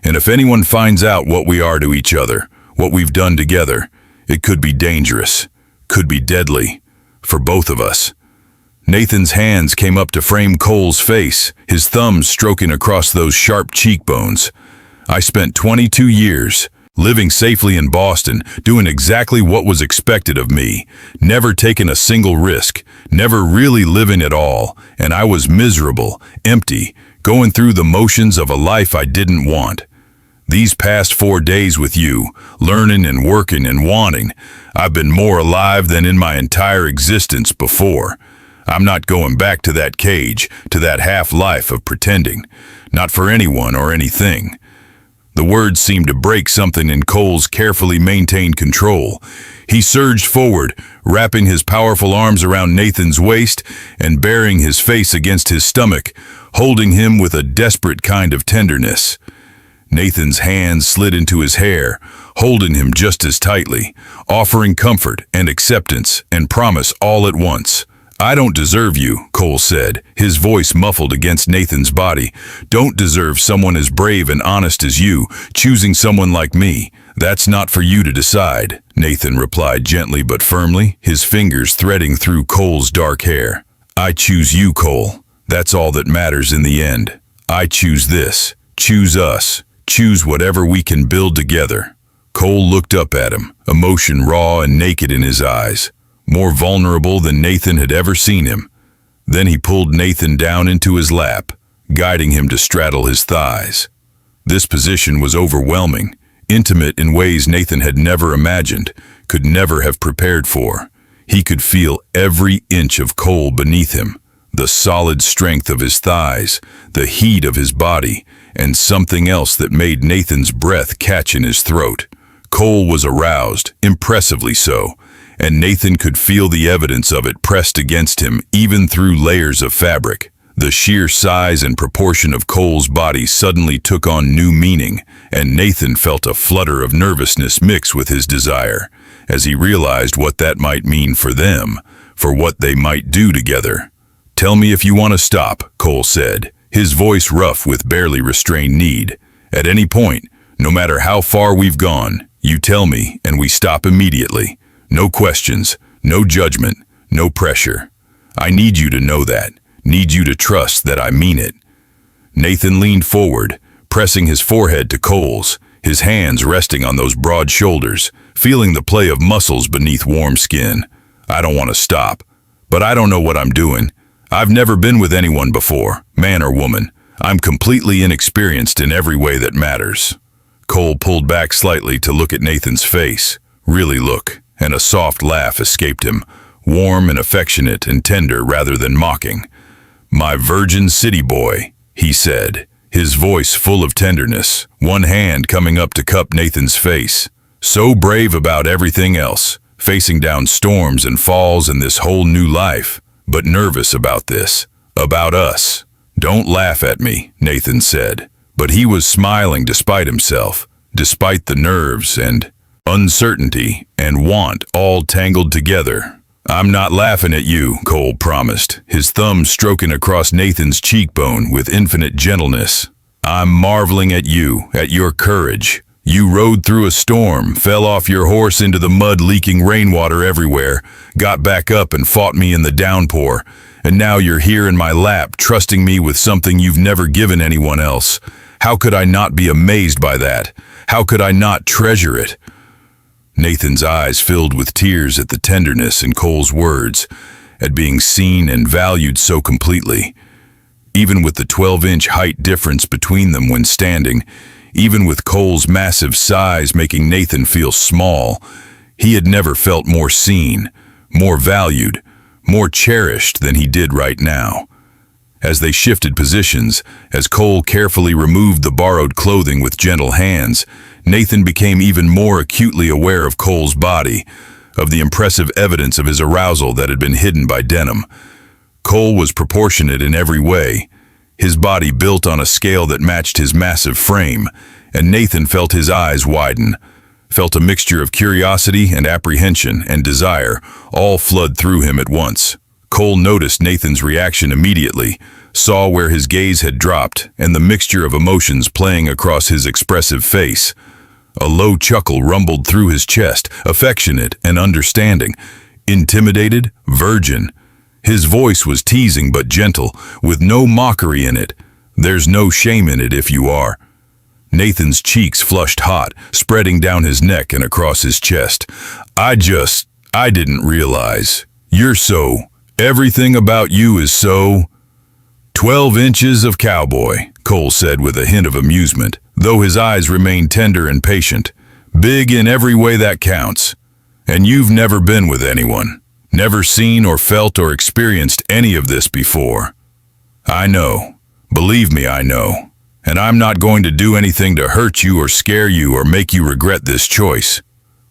And if anyone finds out what we are to each other, what we've done together, it could be dangerous, could be deadly, for both of us." Nathan's hands came up to frame Cole's face, his thumbs stroking across those sharp cheekbones. "I spent 22 years, living safely in Boston, doing exactly what was expected of me, never taking a single risk, never really living at all, and I was miserable, empty, going through the motions of a life I didn't want. These past 4 days with you, learning and working and wanting, I've been more alive than in my entire existence before. I'm not going back to that cage, to that half-life of pretending, not for anyone or anything." The words seemed to break something in Cole's carefully maintained control. He surged forward, wrapping his powerful arms around Nathan's waist and burying his face against his stomach, holding him with a desperate kind of tenderness. Nathan's hands slid into his hair, holding him just as tightly, offering comfort and acceptance and promise all at once. "I don't deserve you," Cole said, his voice muffled against Nathan's body. "Don't deserve someone as brave and honest as you, choosing someone like me. That's not for you to decide," Nathan replied gently but firmly, his fingers threading through Cole's dark hair. "I choose you, Cole. That's all that matters in the end. I choose this. Choose us. Choose whatever we can build together." Cole looked up at him, emotion raw and naked in his eyes, more vulnerable than Nathan had ever seen him. Then he pulled Nathan down into his lap, guiding him to straddle his thighs. This position was overwhelming, intimate in ways Nathan had never imagined, could never have prepared for. He could feel every inch of Cole beneath him, the solid strength of his thighs, the heat of his body, and something else that made Nathan's breath catch in his throat. Cole was aroused, impressively so, and Nathan could feel the evidence of it pressed against him even through layers of fabric. The sheer size and proportion of Cole's body suddenly took on new meaning, and Nathan felt a flutter of nervousness mix with his desire, as he realized what that might mean for them, for what they might do together. "Tell me if you want to stop," Cole said, his voice rough with barely restrained need. "At any point, no matter how far we've gone, you tell me and we stop immediately. No questions, no judgment, no pressure. I need you to know that, need you to trust that I mean it." Nathan leaned forward, pressing his forehead to Cole's, his hands resting on those broad shoulders, feeling the play of muscles beneath warm skin. "I don't want to stop, but I don't know what I'm doing. I've never been with anyone before, man or woman. I'm completely inexperienced in every way that matters." Cole pulled back slightly to look at Nathan's face, really look, and a soft laugh escaped him, warm and affectionate and tender rather than mocking. "My virgin city boy," he said, his voice full of tenderness, one hand coming up to cup Nathan's face. "So brave about everything else, facing down storms and falls in this whole new life, but nervous about this, about us." "Don't laugh at me," Nathan said, but he was smiling despite himself, despite the nerves and uncertainty and want all tangled together. "I'm not laughing at you," Cole promised, his thumb stroking across Nathan's cheekbone with infinite gentleness. "I'm marveling at you, at your courage. You rode through a storm, fell off your horse into the mud leaking rainwater everywhere, got back up and fought me in the downpour, and now you're here in my lap, trusting me with something you've never given anyone else. How could I not be amazed by that? How could I not treasure it?" Nathan's eyes filled with tears at the tenderness in Cole's words, at being seen and valued so completely. Even with the 12-inch height difference between them when standing, even with Cole's massive size making Nathan feel small, He had never felt more seen, more valued, more cherished than he did right now. As they shifted positions, as Cole carefully removed the borrowed clothing with gentle hands, Nathan became even more acutely aware of Cole's body, of the impressive evidence of his arousal that had been hidden by denim. Cole was proportionate in every way, his body built on a scale that matched his massive frame, and Nathan felt his eyes widen, felt a mixture of curiosity and apprehension and desire all flood through him at once. Cole noticed Nathan's reaction immediately, saw where his gaze had dropped and the mixture of emotions playing across his expressive face. A low chuckle rumbled through his chest, affectionate and understanding. Intimidated, virgin. His voice was teasing but gentle, with no mockery in it. There's no shame in it if you are. Nathan's cheeks flushed hot, spreading down his neck and across his chest. I didn't realize. You're so. Everything about you is so. 12 inches of cowboy, Cole said with a hint of amusement, though his eyes remained tender and patient. Big in every way that counts. And you've never been with anyone. Never seen or felt or experienced any of this before. I know. Believe me, I know. And I'm not going to do anything to hurt you or scare you or make you regret this choice.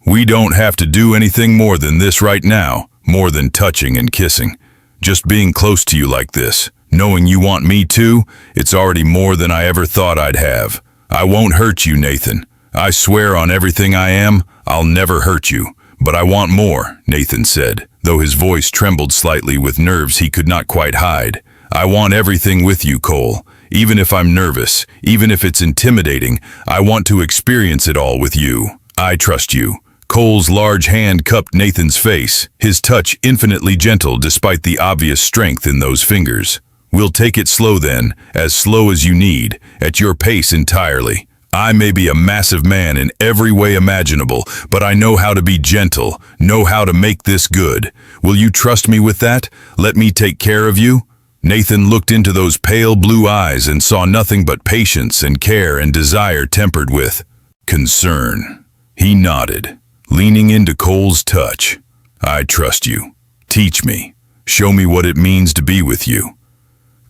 We don't have to do anything more than this right now, more than touching and kissing. Just being close to you like this, knowing you want me too, it's already more than I ever thought I'd have. I won't hurt you, Nathan. I swear on everything I am, I'll never hurt you. But I want more, Nathan said, though his voice trembled slightly with nerves he could not quite hide. I want everything with you, Cole. Even if I'm nervous, even if it's intimidating, I want to experience it all with you. I trust you. Cole's large hand cupped Nathan's face, his touch infinitely gentle despite the obvious strength in those fingers. We'll take it slow then, as slow as you need, at your pace entirely. I may be a massive man in every way imaginable, but I know how to be gentle, know how to make this good. Will you trust me with that? Let me take care of you? Nathan looked into those pale blue eyes and saw nothing but patience and care and desire tempered with concern. He nodded, leaning into Cole's touch. I trust you. Teach me. Show me what it means to be with you.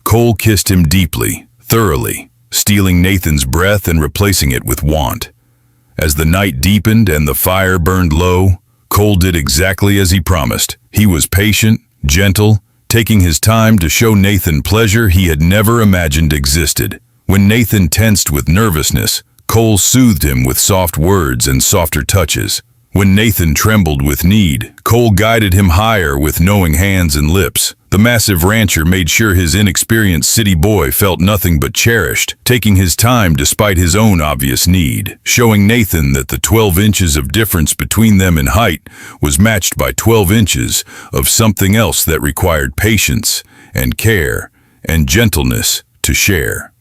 Cole kissed him deeply, thoroughly, stealing Nathan's breath and replacing it with want. As the night deepened and the fire burned low, Cole did exactly as he promised. He was patient, gentle, taking his time to show Nathan pleasure he had never imagined existed. When Nathan tensed with nervousness, Cole soothed him with soft words and softer touches. When Nathan trembled with need, Cole guided him higher with knowing hands and lips. The massive rancher made sure his inexperienced city boy felt nothing but cherished, taking his time despite his own obvious need, showing Nathan that the 12 inches of difference between them in height was matched by 12 inches of something else that required patience and care and gentleness to share.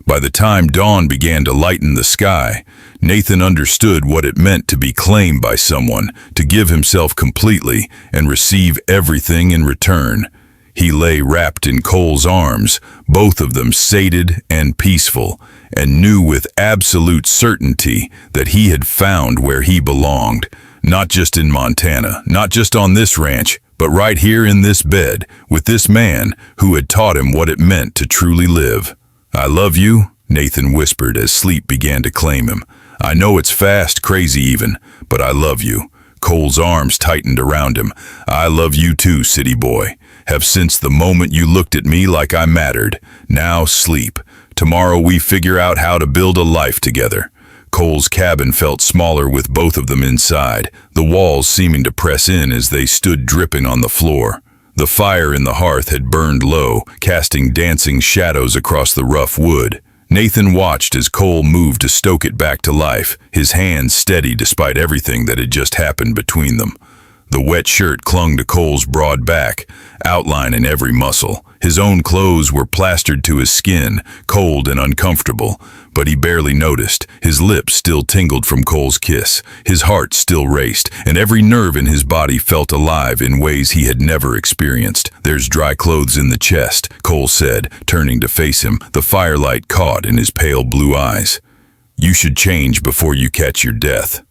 By the time dawn began to lighten the sky, Nathan understood what it meant to be claimed by someone, to give himself completely and receive everything in return. He lay wrapped in Cole's arms, both of them sated and peaceful, and knew with absolute certainty that he had found where he belonged, not just in Montana, not just on this ranch, but right here in this bed, with this man who had taught him what it meant to truly live. I love you, Nathan whispered as sleep began to claim him. I know it's fast, crazy even, but I love you. Cole's arms tightened around him. I love you too, city boy. Have since the moment you looked at me like I mattered. Now sleep. Tomorrow we figure out how to build a life together. Cole's cabin felt smaller with both of them inside, the walls seeming to press in as they stood dripping on the floor. The fire in the hearth had burned low, casting dancing shadows across the rough wood. Nathan watched as Cole moved to stoke it back to life, his hands steady despite everything that had just happened between them. The wet shirt clung to Cole's broad back, outline in every muscle. His own clothes were plastered to his skin, cold and uncomfortable, but he barely noticed. His lips still tingled from Cole's kiss, his heart still raced, and every nerve in his body felt alive in ways he had never experienced. There's dry clothes in the chest, Cole said, turning to face him, the firelight caught in his pale blue eyes. You should change before you catch your death.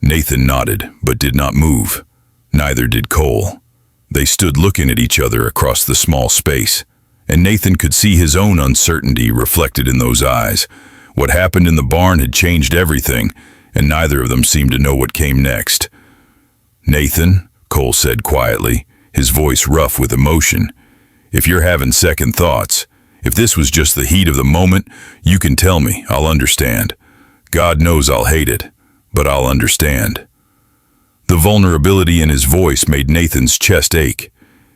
Nathan nodded, but did not move. Neither did Cole. They stood looking at each other across the small space, and Nathan could see his own uncertainty reflected in those eyes. What happened in the barn had changed everything, and neither of them seemed to know what came next. "Nathan," Cole said quietly, his voice rough with emotion, "if you're having second thoughts, if this was just the heat of the moment, you can tell me, I'll understand. God knows I'll hate it, but I'll understand." The vulnerability in his voice made Nathan's chest ache.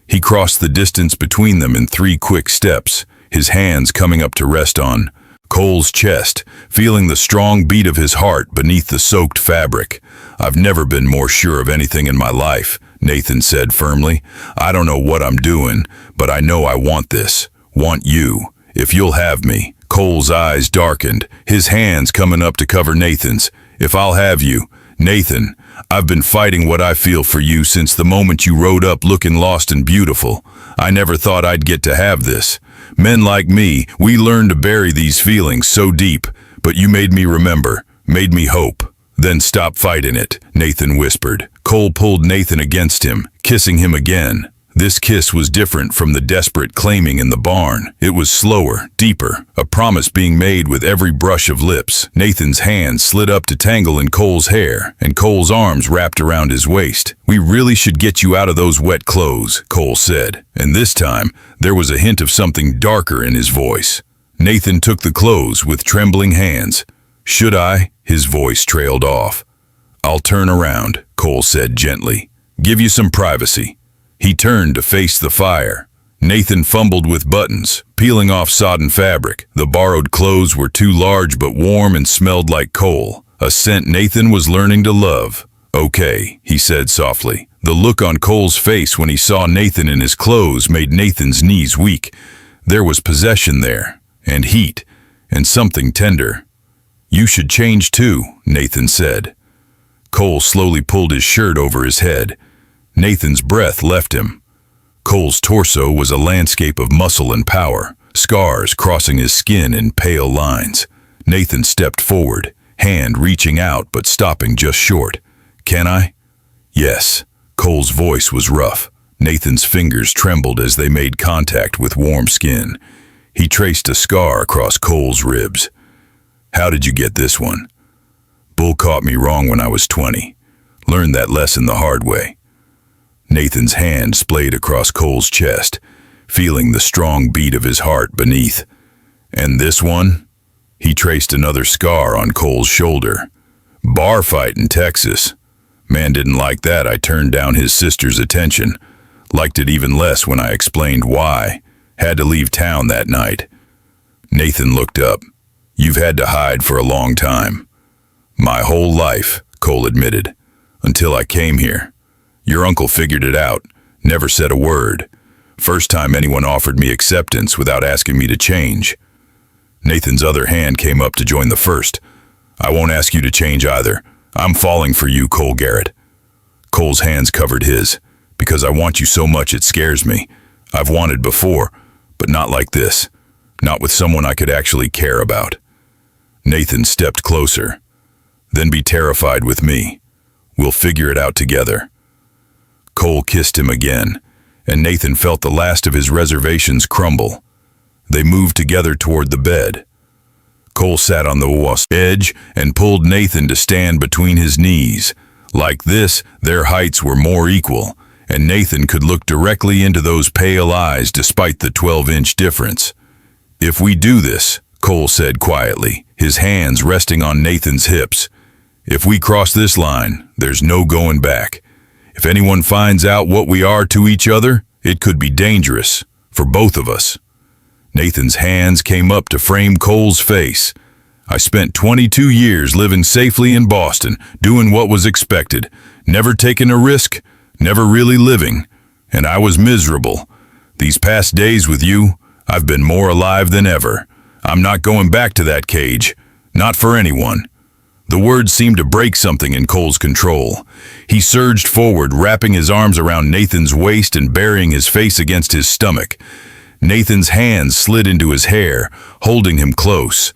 He crossed the distance between them in 3 quick steps, his hands coming up to rest on Cole's chest, feeling the strong beat of his heart beneath the soaked fabric. "I've never been more sure of anything in my life," Nathan said firmly. "I don't know what I'm doing, but I know I want this. Want you. If you'll have me." Cole's eyes darkened, his hands coming up to cover Nathan's. "If I'll have you. Nathan, I've been fighting what I feel for you since the moment you rode up looking lost and beautiful. I never thought I'd get to have this. Men like me, we learn to bury these feelings so deep, but you made me remember, made me hope." "Then stop fighting it," Nathan whispered. Cole pulled Nathan against him, kissing him again. This kiss was different from the desperate claiming in the barn. It was slower, deeper, a promise being made with every brush of lips. Nathan's hands slid up to tangle in Cole's hair, and Cole's arms wrapped around his waist. "We really should get you out of those wet clothes," Cole said, and this time there was a hint of something darker in his voice. Nathan took the clothes with trembling hands. "Should I?" His voice trailed off. "I'll turn around," Cole said gently. "Give you some privacy." He turned to face the fire. Nathan fumbled with buttons, peeling off sodden fabric. The borrowed clothes were too large but warm and smelled like coal, a scent Nathan was learning to love. "Okay," he said softly. The look on Cole's face when he saw Nathan in his clothes made Nathan's knees weak. There was possession there, and heat, and something tender. "You should change too," Nathan said. Cole slowly pulled his shirt over his head. Nathan's breath left him. Cole's torso was a landscape of muscle and power, scars crossing his skin in pale lines. Nathan stepped forward, hand reaching out but stopping just short. "Can I?" "Yes." Cole's voice was rough. Nathan's fingers trembled as they made contact with warm skin. He traced a scar across Cole's ribs. "How did you get this one?" "Bull caught me wrong when I was 20. Learned that lesson the hard way." Nathan's hand splayed across Cole's chest, feeling the strong beat of his heart beneath. "And this one?" He traced another scar on Cole's shoulder. "Bar fight in Texas. Man didn't like that. I turned down his sister's attention. Liked it even less when I explained why. Had to leave town that night." Nathan looked up. "You've had to hide for a long time." "My whole life," Cole admitted, "until I came here. Your uncle figured it out, never said a word. First time anyone offered me acceptance without asking me to change." Nathan's other hand came up to join the first. "I won't ask you to change either. I'm falling for you, Cole Garrett." Cole's hands covered his. "Because I want you so much it scares me. I've wanted before, but not like this. Not with someone I could actually care about." Nathan stepped closer. "Then be terrified with me. We'll figure it out together." Cole kissed him again, and Nathan felt the last of his reservations crumble. They moved together toward the bed. Cole sat on the edge and pulled Nathan to stand between his knees. Like this, their heights were more equal, and Nathan could look directly into those pale eyes despite the 12-inch difference. "If we do this," Cole said quietly, his hands resting on Nathan's hips, "if we cross this line, there's no going back. If anyone finds out what we are to each other, it could be dangerous, for both of us." Nathan's hands came up to frame Cole's face. "I spent 22 years living safely in Boston, doing what was expected, never taking a risk, never really living, and I was miserable. These past days with you, I've been more alive than ever. I'm not going back to that cage, not for anyone." The words seemed to break something in Cole's control. He surged forward, wrapping his arms around Nathan's waist and burying his face against his stomach. Nathan's hands slid into his hair, holding him close.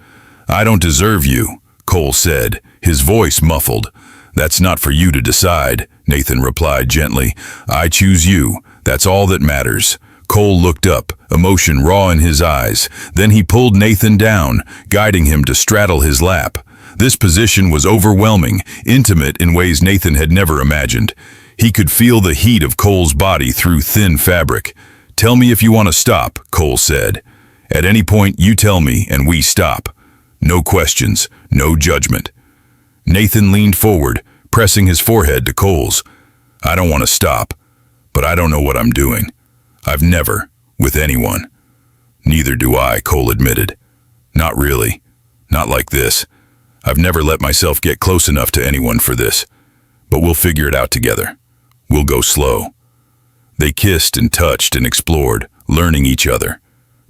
"I don't deserve you," Cole said, his voice muffled. "That's not for you to decide," Nathan replied gently. "I choose you. That's all that matters." Cole looked up, emotion raw in his eyes. Then he pulled Nathan down, guiding him to straddle his lap. This position was overwhelming, intimate in ways Nathan had never imagined. He could feel the heat of Cole's body through thin fabric. "Tell me if you want to stop," Cole said. "At any point, you tell me and we stop. No questions, no judgment." Nathan leaned forward, pressing his forehead to Cole's. "I don't want to stop, but I don't know what I'm doing. I've never, with anyone." "Neither do I," Cole admitted. "Not really. Not like this. I've never let myself get close enough to anyone for this. But we'll figure it out together. We'll go slow." They kissed and touched and explored, learning each other.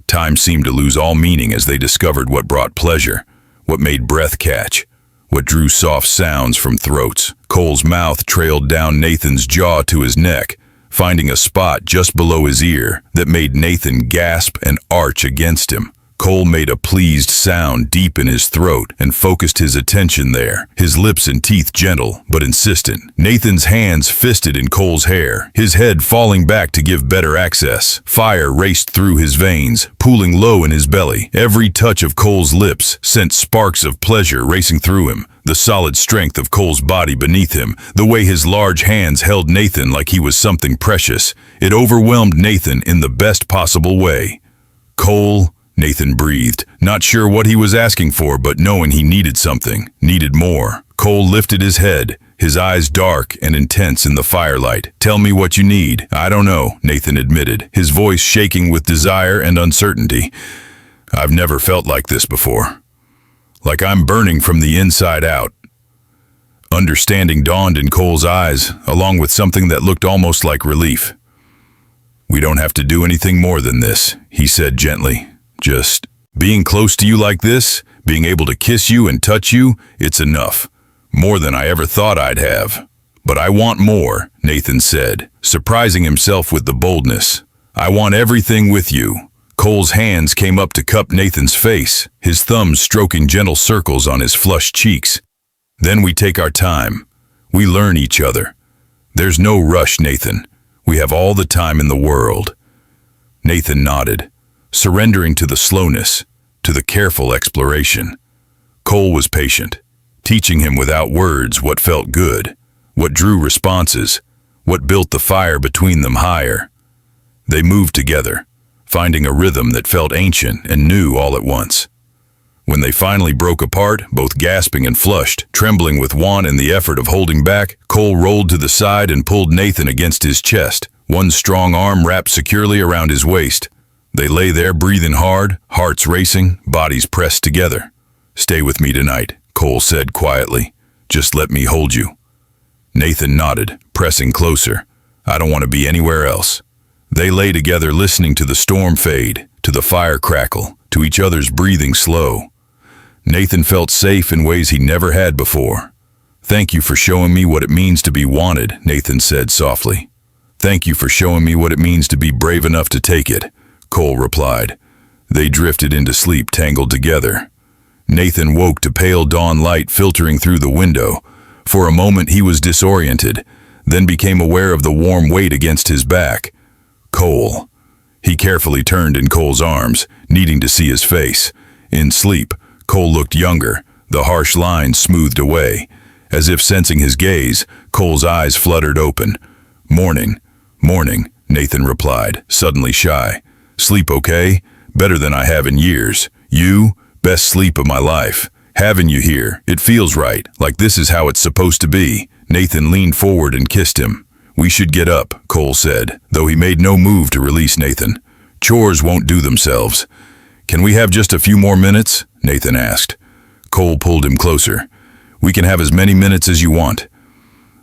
Time seemed to lose all meaning as they discovered what brought pleasure, what made breath catch, what drew soft sounds from throats. Cole's mouth trailed down Nathan's jaw to his neck, finding a spot just below his ear that made Nathan gasp and arch against him. Cole made a pleased sound deep in his throat and focused his attention there, his lips and teeth gentle but insistent. Nathan's hands fisted in Cole's hair, his head falling back to give better access. Fire raced through his veins, pooling low in his belly. Every touch of Cole's lips sent sparks of pleasure racing through him. The solid strength of Cole's body beneath him, the way his large hands held Nathan like he was something precious, it overwhelmed Nathan in the best possible way. "Cole," Nathan breathed, not sure what he was asking for, but knowing he needed something, needed more. Cole lifted his head, his eyes dark and intense in the firelight. "Tell me what you need." "I don't know," Nathan admitted, his voice shaking with desire and uncertainty. "I've never felt like this before. Like I'm burning from the inside out." Understanding dawned in Cole's eyes, along with something that looked almost like relief. "We don't have to do anything more than this," he said gently. "Just being close to you like this, being able to kiss you and touch you, it's enough. More than I ever thought I'd have. But I want more," Nathan said, surprising himself with the boldness. "I want everything with you." Cole's hands came up to cup Nathan's face, his thumbs stroking gentle circles on his flushed cheeks. "Then we take our time. We learn each other. There's no rush, Nathan. We have all the time in the world." Nathan nodded, surrendering to the slowness, to the careful exploration. Cole was patient, teaching him without words what felt good, what drew responses, what built the fire between them higher. They moved together, finding a rhythm that felt ancient and new all at once. When they finally broke apart, both gasping and flushed, trembling with want and the effort of holding back, Cole rolled to the side and pulled Nathan against his chest, one strong arm wrapped securely around his waist. They lay there breathing hard, hearts racing, bodies pressed together. "Stay with me tonight," Cole said quietly. "Just let me hold you." Nathan nodded, pressing closer. "I don't want to be anywhere else." They lay together listening to the storm fade, to the fire crackle, to each other's breathing slow. Nathan felt safe in ways he never had before. "Thank you for showing me what it means to be wanted," Nathan said softly. "Thank you for showing me what it means to be brave enough to take it," Cole replied. They drifted into sleep tangled together. Nathan woke to pale dawn light filtering through the window. For a moment he was disoriented, then became aware of the warm weight against his back. Cole. He carefully turned in Cole's arms, needing to see his face. In sleep, Cole looked younger, the harsh lines smoothed away. As if sensing his gaze, Cole's eyes fluttered open. "Morning, morning," Nathan replied, suddenly shy. "Sleep okay? Better than I have in years. You? Best sleep of my life. Having you here, it feels right, like this is how it's supposed to be." Nathan leaned forward and kissed him. "We should get up," Cole said, though he made no move to release Nathan. "Chores won't do themselves." "Can we have just a few more minutes?" Nathan asked. Cole pulled him closer. "We can have as many minutes as you want."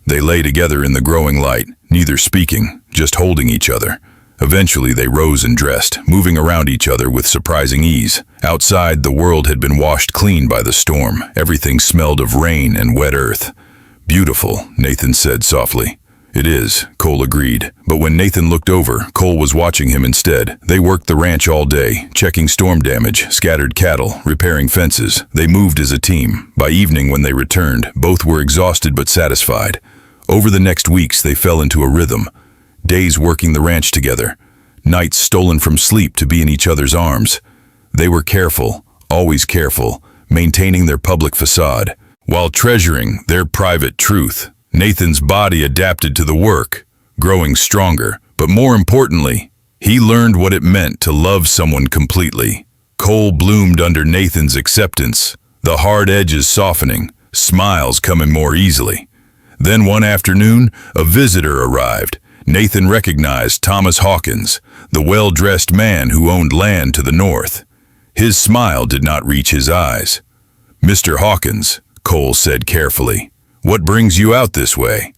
They lay together in the growing light, neither speaking, just holding each other. Eventually they rose and dressed, moving around each other with surprising ease. Outside, the world had been washed clean by the storm. Everything smelled of rain and wet earth. "Beautiful," Nathan said softly. "It is," Cole agreed. But when Nathan looked over, Cole was watching him instead. They worked the ranch all day, checking storm damage, scattered cattle, repairing fences. They moved as a team. By evening when they returned, both were exhausted but satisfied. Over the next weeks, they fell into a rhythm. Days working the ranch together. Nights stolen from sleep to be in each other's arms. They were careful, always careful, maintaining their public facade, while treasuring their private truth. Nathan's body adapted to the work, growing stronger, but more importantly, he learned what it meant to love someone completely. Cole bloomed under Nathan's acceptance, the hard edges softening, smiles coming more easily. Then one afternoon, a visitor arrived. Nathan recognized Thomas Hawkins, the well-dressed man who owned land to the north. His smile did not reach his eyes. "Mr. Hawkins," Cole said carefully, "what brings you out this way?"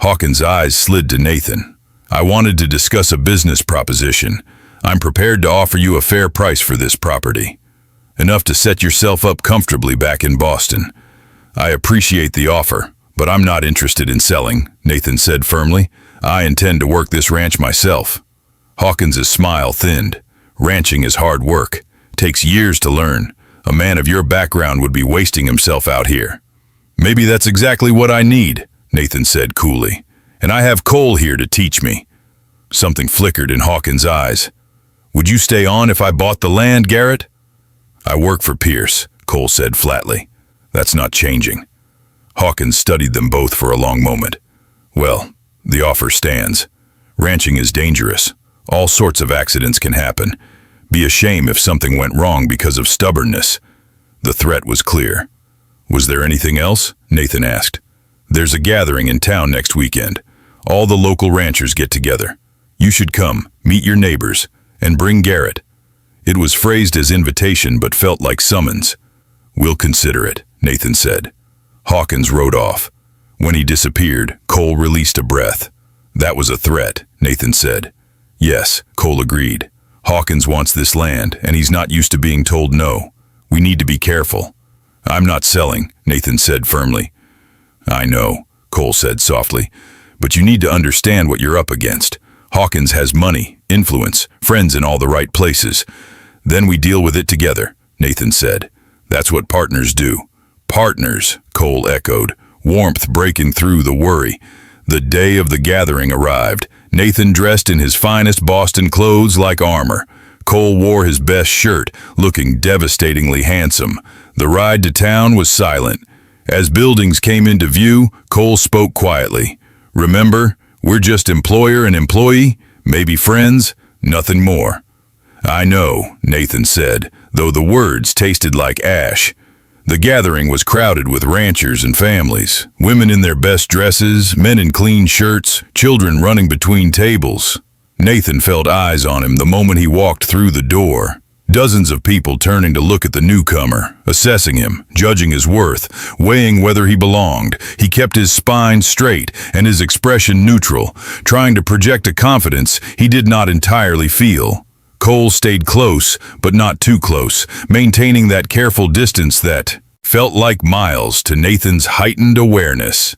Hawkins' eyes slid to Nathan. "I wanted to discuss a business proposition. I'm prepared to offer you a fair price for this property. Enough to set yourself up comfortably back in Boston. I appreciate the offer, but I'm not interested in selling," Nathan said firmly. "I intend to work this ranch myself." Hawkins' smile thinned. "Ranching is hard work. Takes years to learn. A man of your background would be wasting himself out here." "Maybe that's exactly what I need," Nathan said coolly. "And I have Cole here to teach me." Something flickered in Hawkins' eyes. "Would you stay on if I bought the land, Garrett?" "I work for Pierce," Cole said flatly. "That's not changing." Hawkins studied them both for a long moment. "Well, the offer stands. Ranching is dangerous. All sorts of accidents can happen. Be a shame if something went wrong because of stubbornness." The threat was clear. "Was there anything else?" Nathan asked. "There's a gathering in town next weekend. All the local ranchers get together. You should come, meet your neighbors, and bring Garrett." It was phrased as invitation but felt like summons. "We'll consider it," Nathan said. Hawkins rode off. When he disappeared, Cole released a breath. "That was a threat," Nathan said. "Yes," Cole agreed. "Hawkins wants this land, and he's not used to being told no. We need to be careful." "I'm not selling," Nathan said firmly. "I know," Cole said softly, "but you need to understand what you're up against. Hawkins has money, influence, friends in all the right places. Then we deal with it together," Nathan said. "That's what partners do." "Partners," Cole echoed, warmth breaking through the worry. The day of the gathering arrived. Nathan dressed in his finest Boston clothes like armor. Cole wore his best shirt, looking devastatingly handsome. The ride to town was silent. As buildings came into view, Cole spoke quietly. "Remember, we're just employer and employee, maybe friends, nothing more." "I know," Nathan said, though the words tasted like ash. The gathering was crowded with ranchers and families, women in their best dresses, men in clean shirts, children running between tables. Nathan felt eyes on him the moment he walked through the door. Dozens of people turning to look at the newcomer, assessing him, judging his worth, weighing whether he belonged. He kept his spine straight and his expression neutral, trying to project a confidence he did not entirely feel. Cole stayed close, but not too close, maintaining that careful distance that felt like miles to Nathan's heightened awareness.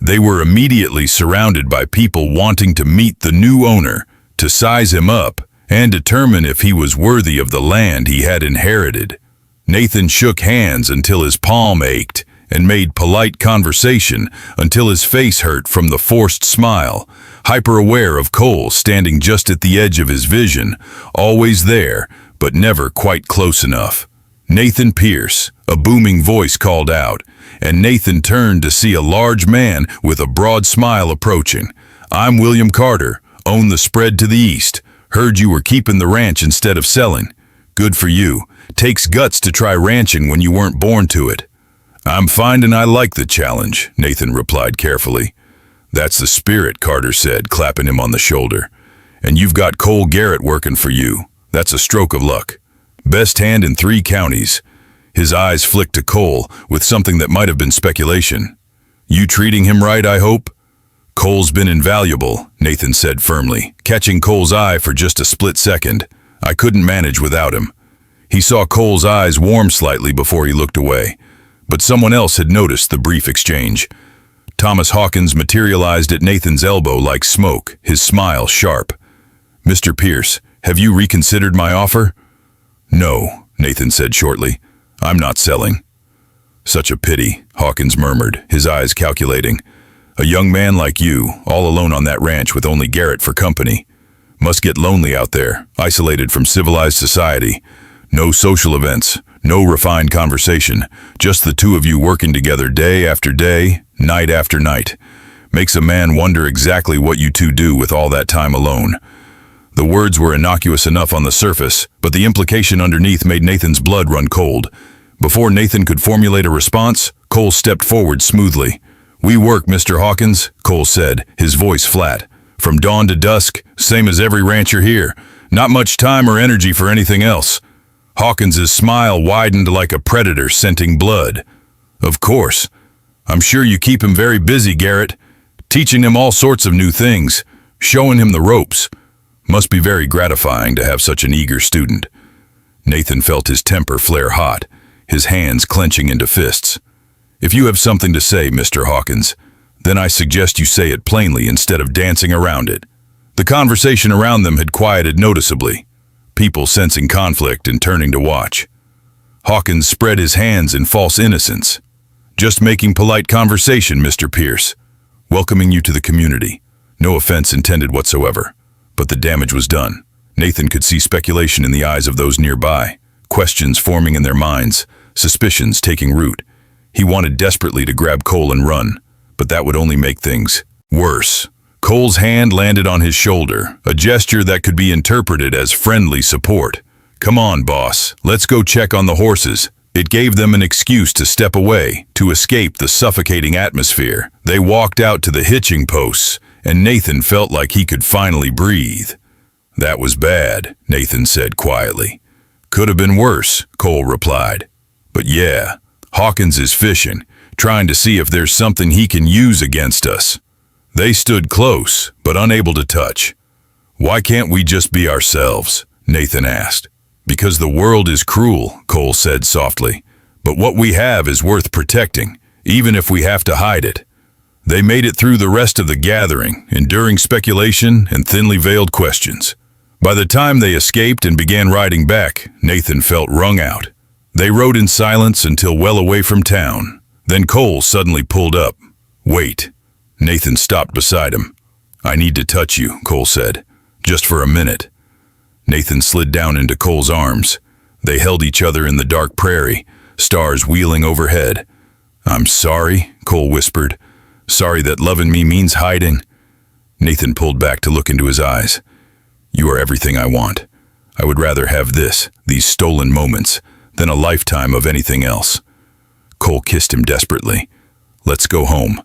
They were immediately surrounded by people wanting to meet the new owner, to size him up, and determine if he was worthy of the land he had inherited. Nathan shook hands until his palm ached, and made polite conversation until his face hurt from the forced smile, hyper-aware of Cole standing just at the edge of his vision, always there, but never quite close enough. "Nathan Pierce," a booming voice called out, and Nathan turned to see a large man with a broad smile approaching. "I'm William Carter, own the spread to the east. Heard you were keeping the ranch instead of selling. Good for you. Takes guts to try ranching when you weren't born to it." "I'm finding I like the challenge," Nathan replied carefully. "That's the spirit," Carter said, clapping him on the shoulder. "And you've got Cole Garrett working for you. That's a stroke of luck. Best hand in 3 counties. His eyes flicked to Cole with something that might have been speculation. "You treating him right, I hope?" "Cole's been invaluable," Nathan said firmly, catching Cole's eye for just a split second. "I couldn't manage without him." He saw Cole's eyes warm slightly before he looked away, but someone else had noticed the brief exchange. Thomas Hawkins materialized at Nathan's elbow like smoke, his smile sharp. "Mr. Pierce, have you reconsidered my offer?" "No," Nathan said shortly. "I'm not selling." "Such a pity," Hawkins murmured, his eyes calculating. "A young man like you, all alone on that ranch with only Garrett for company. Must get lonely out there, isolated from civilized society. No social events, no refined conversation, just the two of you working together day after day, night after night. Makes a man wonder exactly what you two do with all that time alone." The words were innocuous enough on the surface, but the implication underneath made Nathan's blood run cold. Before Nathan could formulate a response, Cole stepped forward smoothly. "We work, Mr. Hawkins," Cole said, his voice flat. "From dawn to dusk, same as every rancher here. Not much time or energy for anything else." Hawkins's smile widened like a predator scenting blood. "Of course. I'm sure you keep him very busy, Garrett. Teaching him all sorts of new things, showing him the ropes. Must be very gratifying to have such an eager student." Nathan felt his temper flare hot, his hands clenching into fists. "If you have something to say, Mr. Hawkins, then I suggest you say it plainly instead of dancing around it." The conversation around them had quieted noticeably, people sensing conflict and turning to watch. Hawkins spread his hands in false innocence. "Just making polite conversation, Mr. Pierce. Welcoming you to the community. No offense intended whatsoever." But the damage was done. Nathan could see speculation in the eyes of those nearby, questions forming in their minds, suspicions taking root. He wanted desperately to grab Cole and run, but that would only make things worse. Cole's hand landed on his shoulder, a gesture that could be interpreted as friendly support. "Come on, boss, let's go check on the horses." It gave them an excuse to step away, to escape the suffocating atmosphere. They walked out to the hitching posts, and Nathan felt like he could finally breathe. "That was bad," Nathan said quietly. "Could have been worse," Cole replied. "But yeah, Hawkins is fishing, trying to see if there's something he can use against us." They stood close, but unable to touch. "Why can't we just be ourselves?" Nathan asked. "Because the world is cruel," Cole said softly. "But what we have is worth protecting, even if we have to hide it." They made it through the rest of the gathering, enduring speculation and thinly veiled questions. By the time they escaped and began riding back, Nathan felt wrung out. They rode in silence until well away from town. Then Cole suddenly pulled up. "Wait." Nathan stopped beside him. "I need to touch you," Cole said. "Just for a minute." Nathan slid down into Cole's arms. They held each other in the dark prairie, stars wheeling overhead. "I'm sorry," Cole whispered. "Sorry that loving me means hiding." Nathan pulled back to look into his eyes. "You are everything I want. I would rather have these stolen moments, than a lifetime of anything else." Cole kissed him desperately. "Let's go home."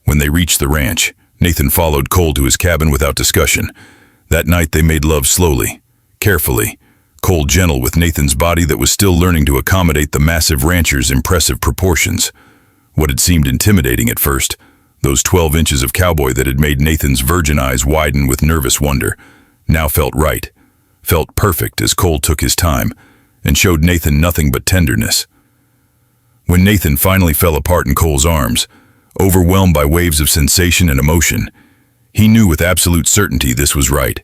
When they reached the ranch, Nathan followed Cole to his cabin without discussion. That night they made love slowly, carefully, Cole gentle with Nathan's body that was still learning to accommodate the massive rancher's impressive proportions. What had seemed intimidating at first, those 12 inches of cowboy that had made Nathan's virgin eyes widen with nervous wonder, now felt right, felt perfect as Cole took his time, and showed Nathan nothing but tenderness. When Nathan finally fell apart in Cole's arms, overwhelmed by waves of sensation and emotion, he knew with absolute certainty this was right.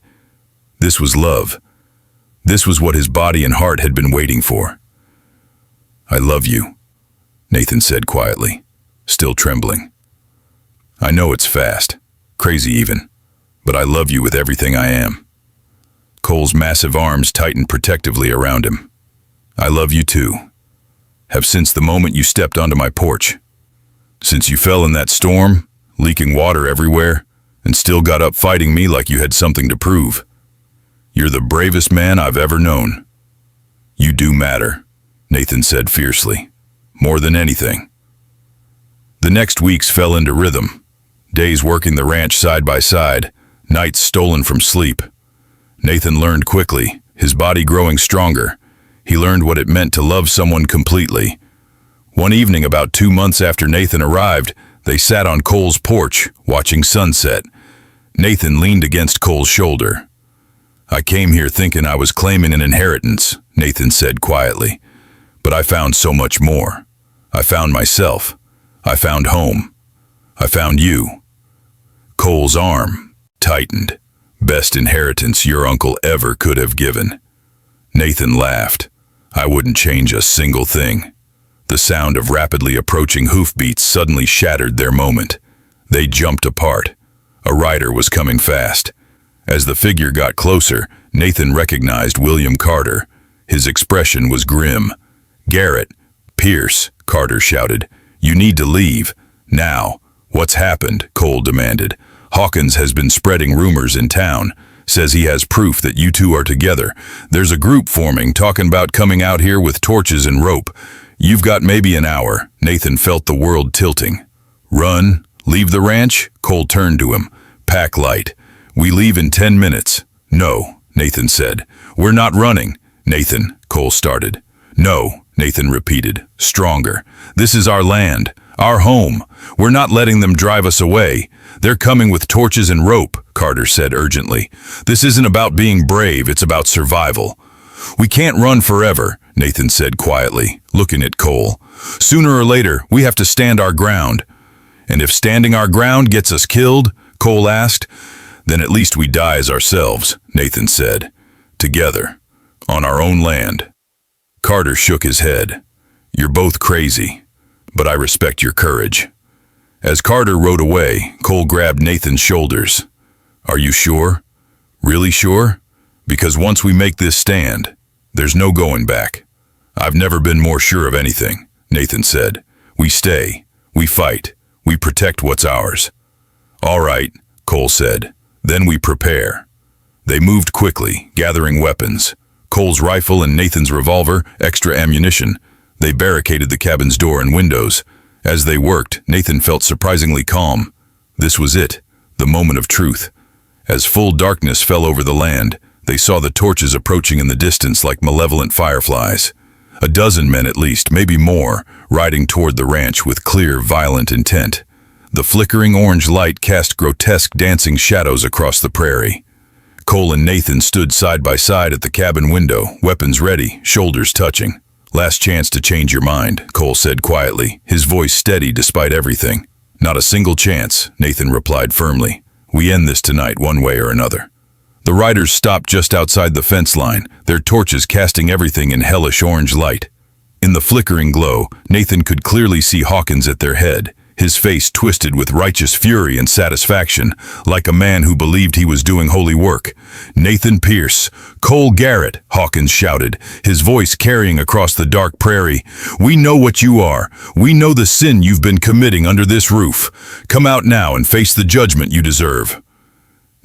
This was love. This was what his body and heart had been waiting for. "I love you," Nathan said quietly, still trembling. "I know it's fast, crazy even, but I love you with everything I am." Cole's massive arms tightened protectively around him. "I love you too. Have since the moment you stepped onto my porch. Since you fell in that storm, leaking water everywhere, and still got up fighting me like you had something to prove. You're the bravest man I've ever known. You do matter," Nathan said fiercely. "More than anything." The next weeks fell into rhythm. Days working the ranch side by side, nights stolen from sleep. Nathan learned quickly, his body growing stronger. He learned what it meant to love someone completely. One evening about 2 months after Nathan arrived, they sat on Cole's porch, watching sunset. Nathan leaned against Cole's shoulder. "I came here thinking I was claiming an inheritance," Nathan said quietly. "But I found so much more. I found myself. I found home. I found you." Cole's arm tightened. "Best inheritance your uncle ever could have given." Nathan laughed. "I wouldn't change a single thing." The sound of rapidly approaching hoofbeats suddenly shattered their moment. They jumped apart. A rider was coming fast. As the figure got closer, Nathan recognized William Carter. His expression was grim. "Garrett, Pierce," Carter shouted. "You need to leave. Now." "What's happened?" Cole demanded. "Hawkins has been spreading rumors in town. Says he has proof that you two are together. There's a group forming, talking about coming out here with torches and rope. You've got maybe an hour." Nathan felt the world tilting. "Run? Leave the ranch?" Cole turned to him. "Pack light. We leave in 10 minutes. "No," Nathan said. "We're not running." "Nathan," Cole started. "No," Nathan repeated, stronger. "This is our land, our home. We're not letting them drive us away. They're coming with torches and rope," Carter said urgently. "This isn't about being brave, it's about survival." "We can't run forever," Nathan said quietly, looking at Cole. "Sooner or later, we have to stand our ground." "And if standing our ground gets us killed?" Cole asked. "Then at least we die as ourselves," Nathan said. "Together, on our own land." Carter shook his head. "You're both crazy, but I respect your courage." As Carter rode away, Cole grabbed Nathan's shoulders. "Are you sure? Really sure? Because once we make this stand, there's no going back." "I've never been more sure of anything," Nathan said. "We stay, we fight, we protect what's ours." "All right," Cole said. "Then we prepare." They moved quickly, gathering weapons. Cole's rifle and Nathan's revolver, extra ammunition. They barricaded the cabin's door and windows. As they worked, Nathan felt surprisingly calm. This was it, the moment of truth. As full darkness fell over the land, they saw the torches approaching in the distance like malevolent fireflies. A dozen men at least, maybe more, riding toward the ranch with clear, violent intent. The flickering orange light cast grotesque dancing shadows across the prairie. Cole and Nathan stood side by side at the cabin window, weapons ready, shoulders touching. "Last chance to change your mind," Cole said quietly, his voice steady despite everything. "Not a single chance," Nathan replied firmly. "We end this tonight one way or another." The riders stopped just outside the fence line, their torches casting everything in hellish orange light. In the flickering glow, Nathan could clearly see Hawkins at their head, his face twisted with righteous fury and satisfaction, like a man who believed he was doing holy work. "Nathan Pierce, Cole Garrett," Hawkins shouted, his voice carrying across the dark prairie. "We know what you are. We know the sin you've been committing under this roof. Come out now and face the judgment you deserve."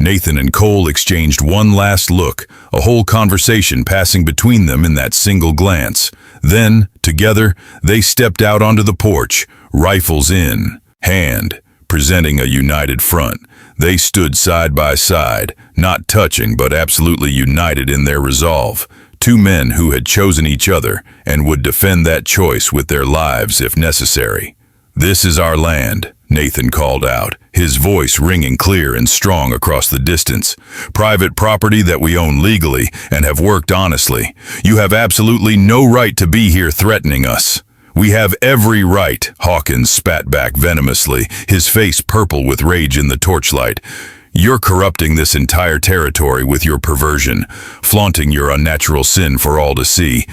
Nathan and Cole exchanged one last look, a whole conversation passing between them in that single glance. Then, together, they stepped out onto the porch, rifles in hand, presenting a united front. They stood side by side, not touching but absolutely united in their resolve. Two men who had chosen each other and would defend that choice with their lives if necessary. "This is our land," Nathan called out, his voice ringing clear and strong across the distance. "Private property that we own legally and have worked honestly. You have absolutely no right to be here threatening us." "We have every right," Hawkins spat back venomously, his face purple with rage in the torchlight. "You're corrupting this entire territory with your perversion, flaunting your unnatural sin for all to see.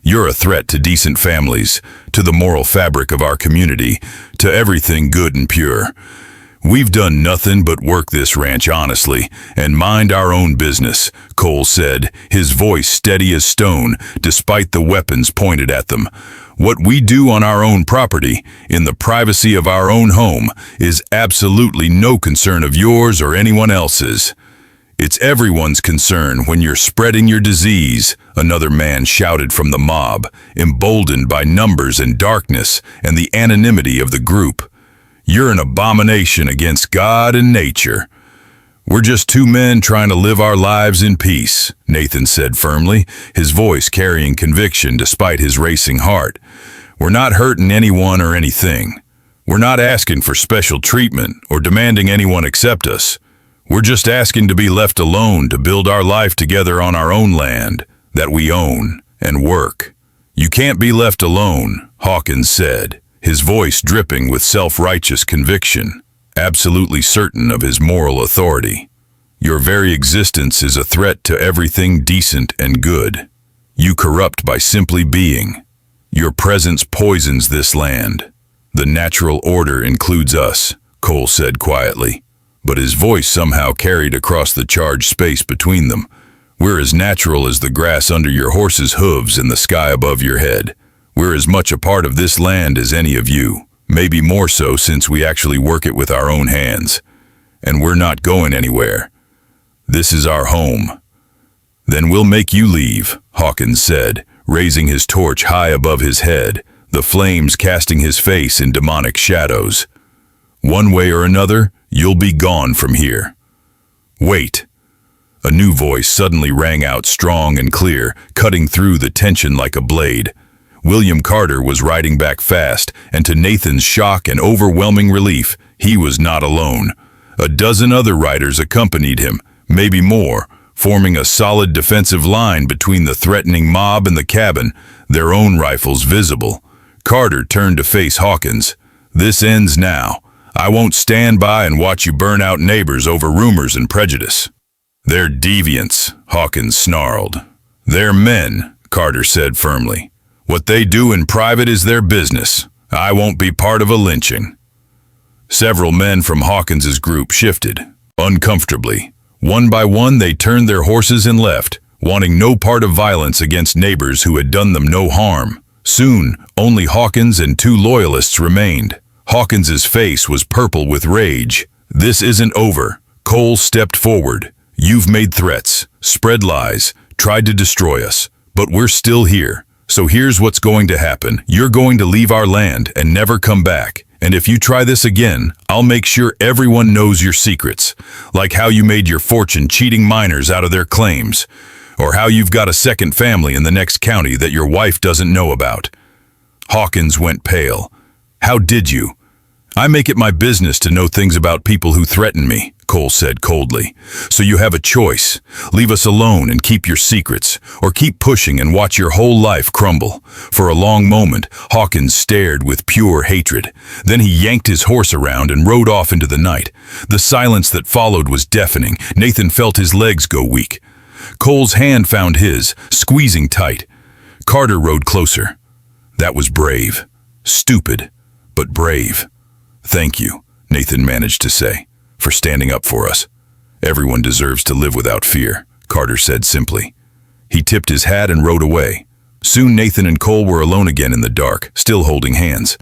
You're a threat to decent families, to the moral fabric of our community, to everything good and pure. We've done nothing but work this ranch honestly and mind our own business," Cole said, his voice steady as stone despite the weapons pointed at them. "What we do on our own property, in the privacy of our own home, is absolutely no concern of yours or anyone else's." "It's everyone's concern when you're spreading your disease," another man shouted from the mob, emboldened by numbers and darkness and the anonymity of the group. "You're an abomination against God and nature." "We're just two men trying to live our lives in peace," Nathan said firmly, his voice carrying conviction despite his racing heart. "We're not hurting anyone or anything. We're not asking for special treatment or demanding anyone accept us. We're just asking to be left alone to build our life together on our own land that we own and work." "You can't be left alone," Hawkins said, his voice dripping with self-righteous conviction. absolutely certain of his moral authority. Your very existence is a threat to everything decent and good. You corrupt by simply being. Your presence poisons this land. The natural order includes us, Cole said quietly, but his voice somehow carried across the charged space between them. We're as natural as the grass under your horse's hooves and the sky above your head. We're as much a part of this land as any of you, maybe more so since we actually work it with our own hands. And we're not going anywhere. This is our home. Then we'll make you leave, Hawkins said, raising his torch high above his head, the flames casting his face in demonic shadows. One way or another, you'll be gone from here. Wait. A new voice suddenly rang out strong and clear, cutting through the tension like a blade. William Carter was riding back fast, and to Nathan's shock and overwhelming relief, he was not alone. A dozen other riders accompanied him, maybe more, forming a solid defensive line between the threatening mob and the cabin, their own rifles visible. Carter turned to face Hawkins. This ends now. I won't stand by and watch you burn out neighbors over rumors and prejudice. They're deviants, Hawkins snarled. They're men, Carter said firmly. What they do in private is their business. I won't be part of a lynching. Several men from Hawkins's group shifted, uncomfortably. One by one they turned their horses and left, wanting no part of violence against neighbors who had done them no harm. Soon, only Hawkins and two loyalists remained. Hawkins's face was purple with rage. This isn't over. Cole stepped forward. You've made threats, spread lies, tried to destroy us, but we're still here. So here's what's going to happen. You're going to leave our land and never come back. And if you try this again, I'll make sure everyone knows your secrets, like how you made your fortune cheating miners out of their claims, or how you've got a second family in the next county that your wife doesn't know about. Hawkins went pale. How did you? I make it my business to know things about people who threaten me, Cole said coldly. So you have a choice. Leave us alone and keep your secrets, or keep pushing and watch your whole life crumble. For a long moment, Hawkins stared with pure hatred. Then he yanked his horse around and rode off into the night. The silence that followed was deafening. Nathan felt his legs go weak. Cole's hand found his, squeezing tight. Carter rode closer. That was brave. Stupid, but brave. Thank you, Nathan managed to say, for standing up for us. Everyone deserves to live without fear, Carter said simply. He tipped his hat and rode away. Soon Nathan and Cole were alone again in the dark, still holding hands.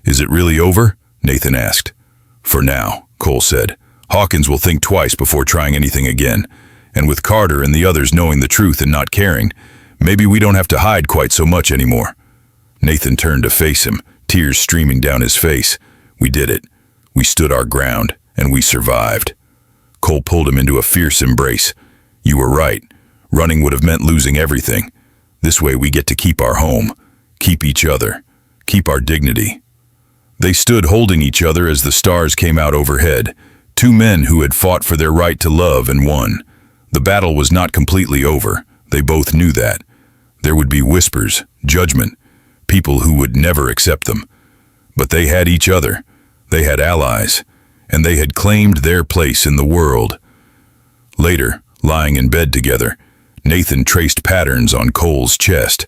Is it really over? Nathan asked. For now, Cole said. Hawkins will think twice before trying anything again. And with Carter and the others knowing the truth and not caring, maybe we don't have to hide quite so much anymore. Nathan turned to face him, tears streaming down his face. We did it. We stood our ground, and we survived. Cole pulled him into a fierce embrace. You were right. Running would have meant losing everything. This way we get to keep our home, keep each other, keep our dignity. They stood holding each other as the stars came out overhead, two men who had fought for their right to love and won. The battle was not completely over. They both knew that. There would be whispers, judgment, people who would never accept them. But they had each other. They had allies, and they had claimed their place in the world. Later, lying in bed together, Nathan traced patterns on Cole's chest.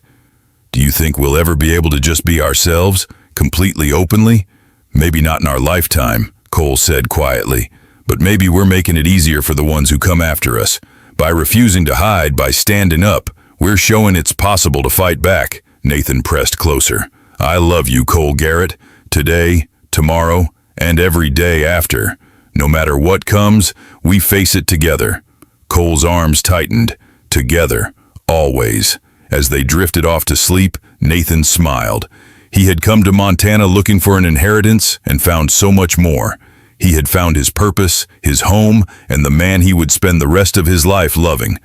Do you think we'll ever be able to just be ourselves, completely openly? Maybe not in our lifetime, Cole said quietly, but maybe we're making it easier for the ones who come after us. By refusing to hide, by standing up, we're showing it's possible to fight back. Nathan pressed closer. I love you, Cole Garrett. Today, tomorrow, and every day after. No matter what comes, we face it together. Cole's arms tightened. Together, always. As they drifted off to sleep, Nathan smiled. He had come to Montana looking for an inheritance and found so much more. He had found his purpose, his home, and the man he would spend the rest of his life loving.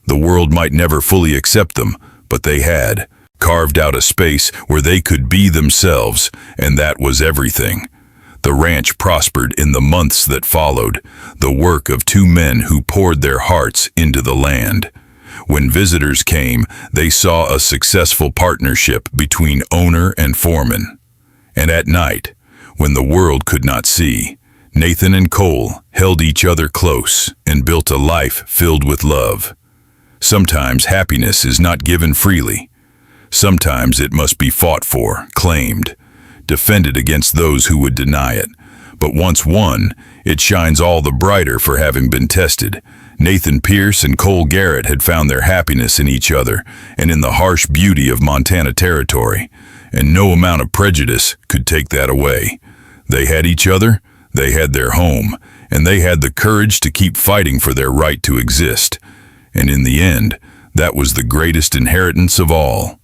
The world might never fully accept them, but they had. Carved out a space where they could be themselves, and that was everything. The ranch prospered in the months that followed, the work of two men who poured their hearts into the land. When visitors came, they saw a successful partnership between owner and foreman. And at night, when the world could not see, Nathan and Cole held each other close and built a life filled with love. Sometimes happiness is not given freely. Sometimes it must be fought for, claimed, defended against those who would deny it. But once won, it shines all the brighter for having been tested. Nathan Pierce and Cole Garrett had found their happiness in each other and in the harsh beauty of Montana territory, and no amount of prejudice could take that away. They had each other, they had their home, and they had the courage to keep fighting for their right to exist. And in the end, that was the greatest inheritance of all.